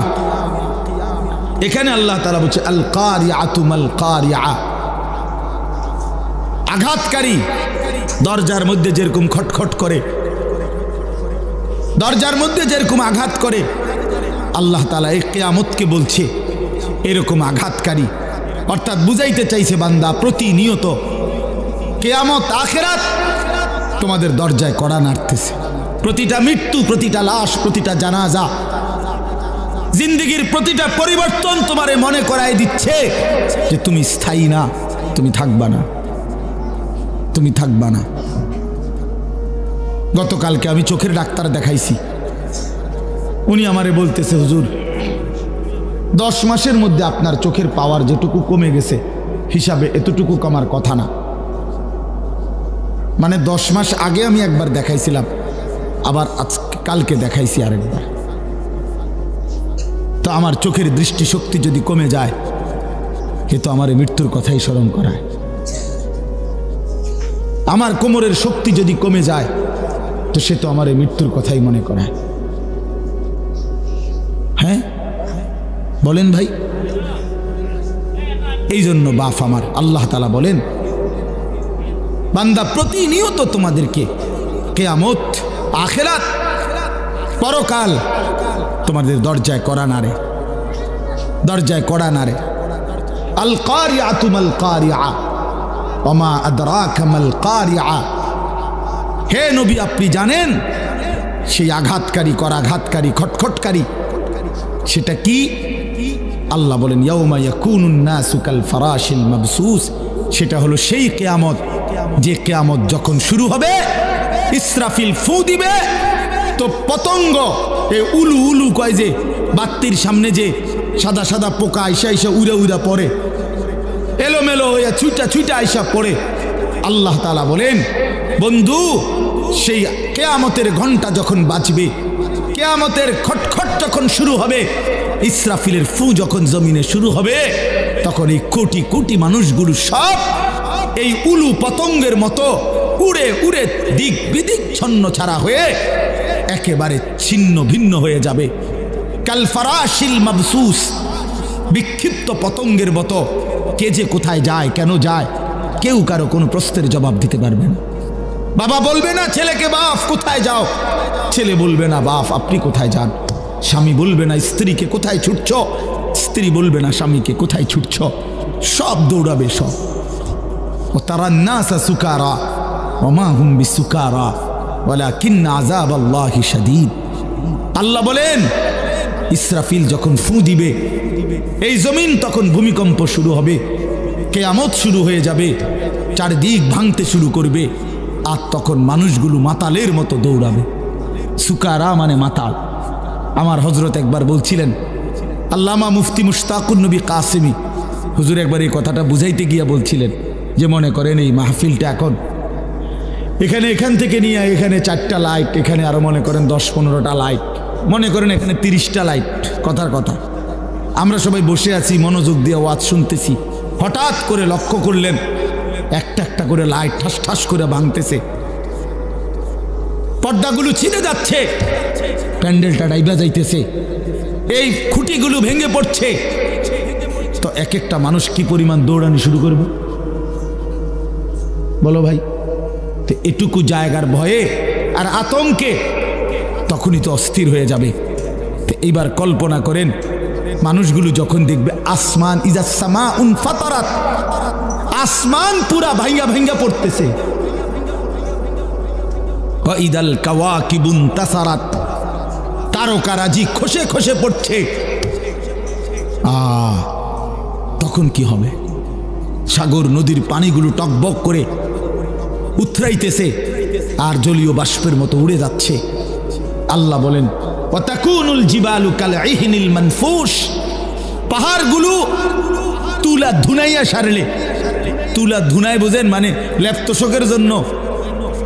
এখানে আল্লাহ তাআলা বলছে আল কারিয়াতু মাল কারিয়া, আঘাতকারী। দরজার মধ্যে যেরকম খটখট করে, দরজার মধ্যে যেরকম আঘাত করে, আল্লাহ তাআলা এই কিয়ামতকে বলছে এরকম আঘাতকারী। অর্থাৎ বুঝাইতে চাইছে বান্দা প্রতিনিয়ত কিয়ামত আখিরাত তোমাদের দরজায় কড়া নাড়তেছে। প্রতিটা মৃত্যু, প্রতিটা লাশ, প্রতিটা জানাজা, জিন্দেগির প্রতিটা পরিবর্তন তোমারে মনে করায় দিচ্ছে যে তুমি স্থায়ী না, তুমি থাকবা না, তুমি থাকবা না। গতকালকে আমি চোখের ডাক্তার দেখাইছি, উনি আমারে বলতেছে, হুজুর 10 মাসের মধ্যে আপনার চোখের পাওয়ার যেটুকু কমে গেছে হিসাবে এতটুকু কমার কথা না। মানে 10 মাস আগে আমি একবার দেখাইছিলাম, আবার আজকে কালকে দেখাইছি আরেকবার। তো আমার চোখের দৃষ্টিশক্তি যদি কমে যায়, এ তো আমার মৃত্যুর কথাই স্মরণ করায়। আমার কোমরের শক্তি যদি কমে যায়, তো সে তো আমার মৃত্যুর কথাই মনে করায়। হ্যাঁ বলেন ভাই। এই জন্য বাপ আমার, আল্লাহ তাআলা বলেন, বান্দা প্রতিনিয়ত তোমাদেরকে কিয়ামত, আখিরাত, পরকাল তোমাদের দরজায় কড়া নাড়ে, দরজায় কড়া নাড়ে। আল কারিআতু মাল কারিআ ওয়া মা আদরাকা মাল কারিআ। হে নবী, আপনি জানেন সেই আঘাতকারী, করাঘাতকারী, খটখটকারী সেটা কি? আল্লাহ বলেন, ইয়াউমা ইয়াকুনুন নাসু কাল ফারাশিল মাবসুস। সেটা হলো সেই কিয়ামত, যে কিয়ামত যখন শুরু হবে, ইসরাফিল ফু দিবে, তো পতঙ্গ এই উলু উলু কয় যে বাত্তির সামনে যে সাদা সাদা পোকা আইসা আইসা উড়া উড়া পড়ে, এলোমেলো হইয়া ছুটা ছুটা আইসা পড়ে। আল্লাহ তাআলা বলেন, বন্ধু সেই কিয়ামতের ঘন্টা যখন বাজবে, কিয়ামতের খটখট যখন শুরু হবে, ইসরাফিলের ফু যখন জমিনে শুরু হবে, তখন এই কোটি কোটি মানুষগুলো সব এই উলু পতঙ্গের মতো উড়ে উড়ে দিক বিদিক ছন্ন ছাড়া হয়ে একেবারে ছিন্ন ভিন্ন হয়ে যাবে। কাল ফারাশিল মাবসুস, বিক্ষিপ্ত পতঙ্গের মতো। কে যে কোথায় যায়, কেন যায়, কেউ কারো কোনো প্রশ্নের জবাব দিতে পারবে না। বাবা বলবে না ছেলেকে, বাপ কোথায় যাও? ছেলে বলবে না, বাপ আপনি কোথায় যান? স্বামী বলবে না স্ত্রীকে, কোথায় ছুটছ? স্ত্রী বলবে না স্বামীকে, কোথায় ছুটছ? সব দৌড়াবে সব। ও তারান নাসা সুকারা ওয়া মা হুম বিসুকারা ওয়ালাকিন্না আযাবাল্লাহি শাদীদ। আল্লাহ বলেন, ইসরাফিল যখন ফু দিবে, এই জমিন তখন ভূমিকম্প শুরু হবে, কিয়ামত শুরু হয়ে যাবে, চারদিক ভাঙতে শুরু করবে, আর তখন মানুষগুলো মাতালের মতো দৌড়াবে। সুকারা মানে মাতাল। আমার হজরত একবার বলছিলেন, আল্লামা মুফতি মুশতাকুন নবী কাসেমি হুজুর একবার এই কথাটা বুঝাইতে গিয়া বলছিলেন যে, মনে করেন এই মাহফিলটা এখন এখান থেকে নিয়ে এখানে 4টা লাইট, এখানে আরো মনে করেন 10-15টা লাইট, মনে করেন এখানে 30টা লাইট, কথার কথা। আমরা সবাই বসে আছি, মনোযোগ দিয়ে ওয়াজ শুনতেছি, হঠাৎ করে লক্ষ্য করলেন একটা একটা করে লাইট ঠাস ঠাস করে ভাঙতেছে, পর্দাগুলো ছিঁড়ে যাচ্ছে, প্যান্ডেলটা ডাইবা যাইতেছে, এই খুঁটিগুলো ভেঙে পড়ছে। তো এক একটা মানুষ কি পরিমাণ দৌড়ানি শুরু করবে বলো ভাই? তো এটুকু জায়গার ভয়ে আর আতঙ্কে তখনই তো অস্থির হয়ে যাবে। তো এইবার কল্পনা করেন, মানুষগুলো যখন দেখবে আসমান, ইজাস সামাউন ফাতারাত, আসমান পুরা ভাঙ্গা ভাঙ্গা পড়তেছে, ওয়া ইদাল কাওয়াকিবুন তাসারাত, তারকারাজি খসে খসে পড়ছে। তখন কি হবে? সাগর নদীর পানিগুলো টকবক করে উথরাইতেছে আর জলীয় বাষ্পের মতো উড়ে যাচ্ছে। আল্লাহ বলেন, ওয়া তাকুনুল জিবালু কাল ইহনিল মানফুশ, পাহাড়গুলো তুলা ধুনাইয়া সারলে, তুলা ধুনাই বোঝেন মানে ল্যাপতোষকের জন্য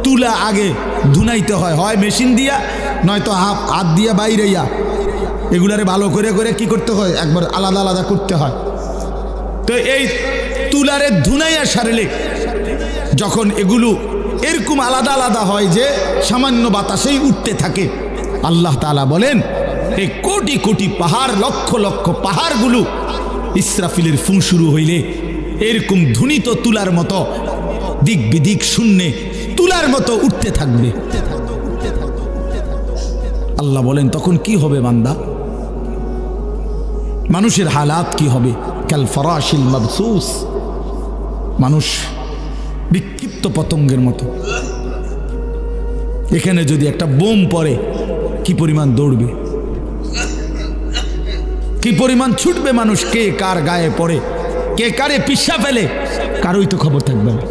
তুলা আগে ধুনাইতে হয়, হয় মেশিন দিয়া নয়তো হাত দিয়া বাইরেইয়া, এগুলারে ভালো করে করে কি করতে হয়, একবার আলাদা আলাদা করতে হয়। তো এই তুলারে ধুনাইয়া সারলে যখন এগুলো এরকম আলাদা আলাদা হয় যে সামান্য বাতাসেই উঠতে থাকে, আল্লাহ তাআলা বলেন এই কোটি কোটি পাহাড়, লক্ষ লক্ষ পাহাড়গুলো ইসরাফিলের ফু শুরু হইলে এরকম ধ্বনিত তুলার মতো দিক বিদিক শূন্যে তুলার মতো উঠতে থাকবে। আল্লাহ বলেন তখন কি হবে বান্দা? মানুষের হালাত কি হবে? কাল ফারাশিল মাবসুস, মানুষ বিক্ষিপ্ত পতঙ্গের মতো। এখানে যদি একটা বোম পড়ে কি পরিমাণ দৌড়বে, কি পরিমাণ ছুটবে মানুষ, কে কার গায়ে পড়ে, কে কারে পিষা ফেলে, কারোই তো খবর থাকবে না।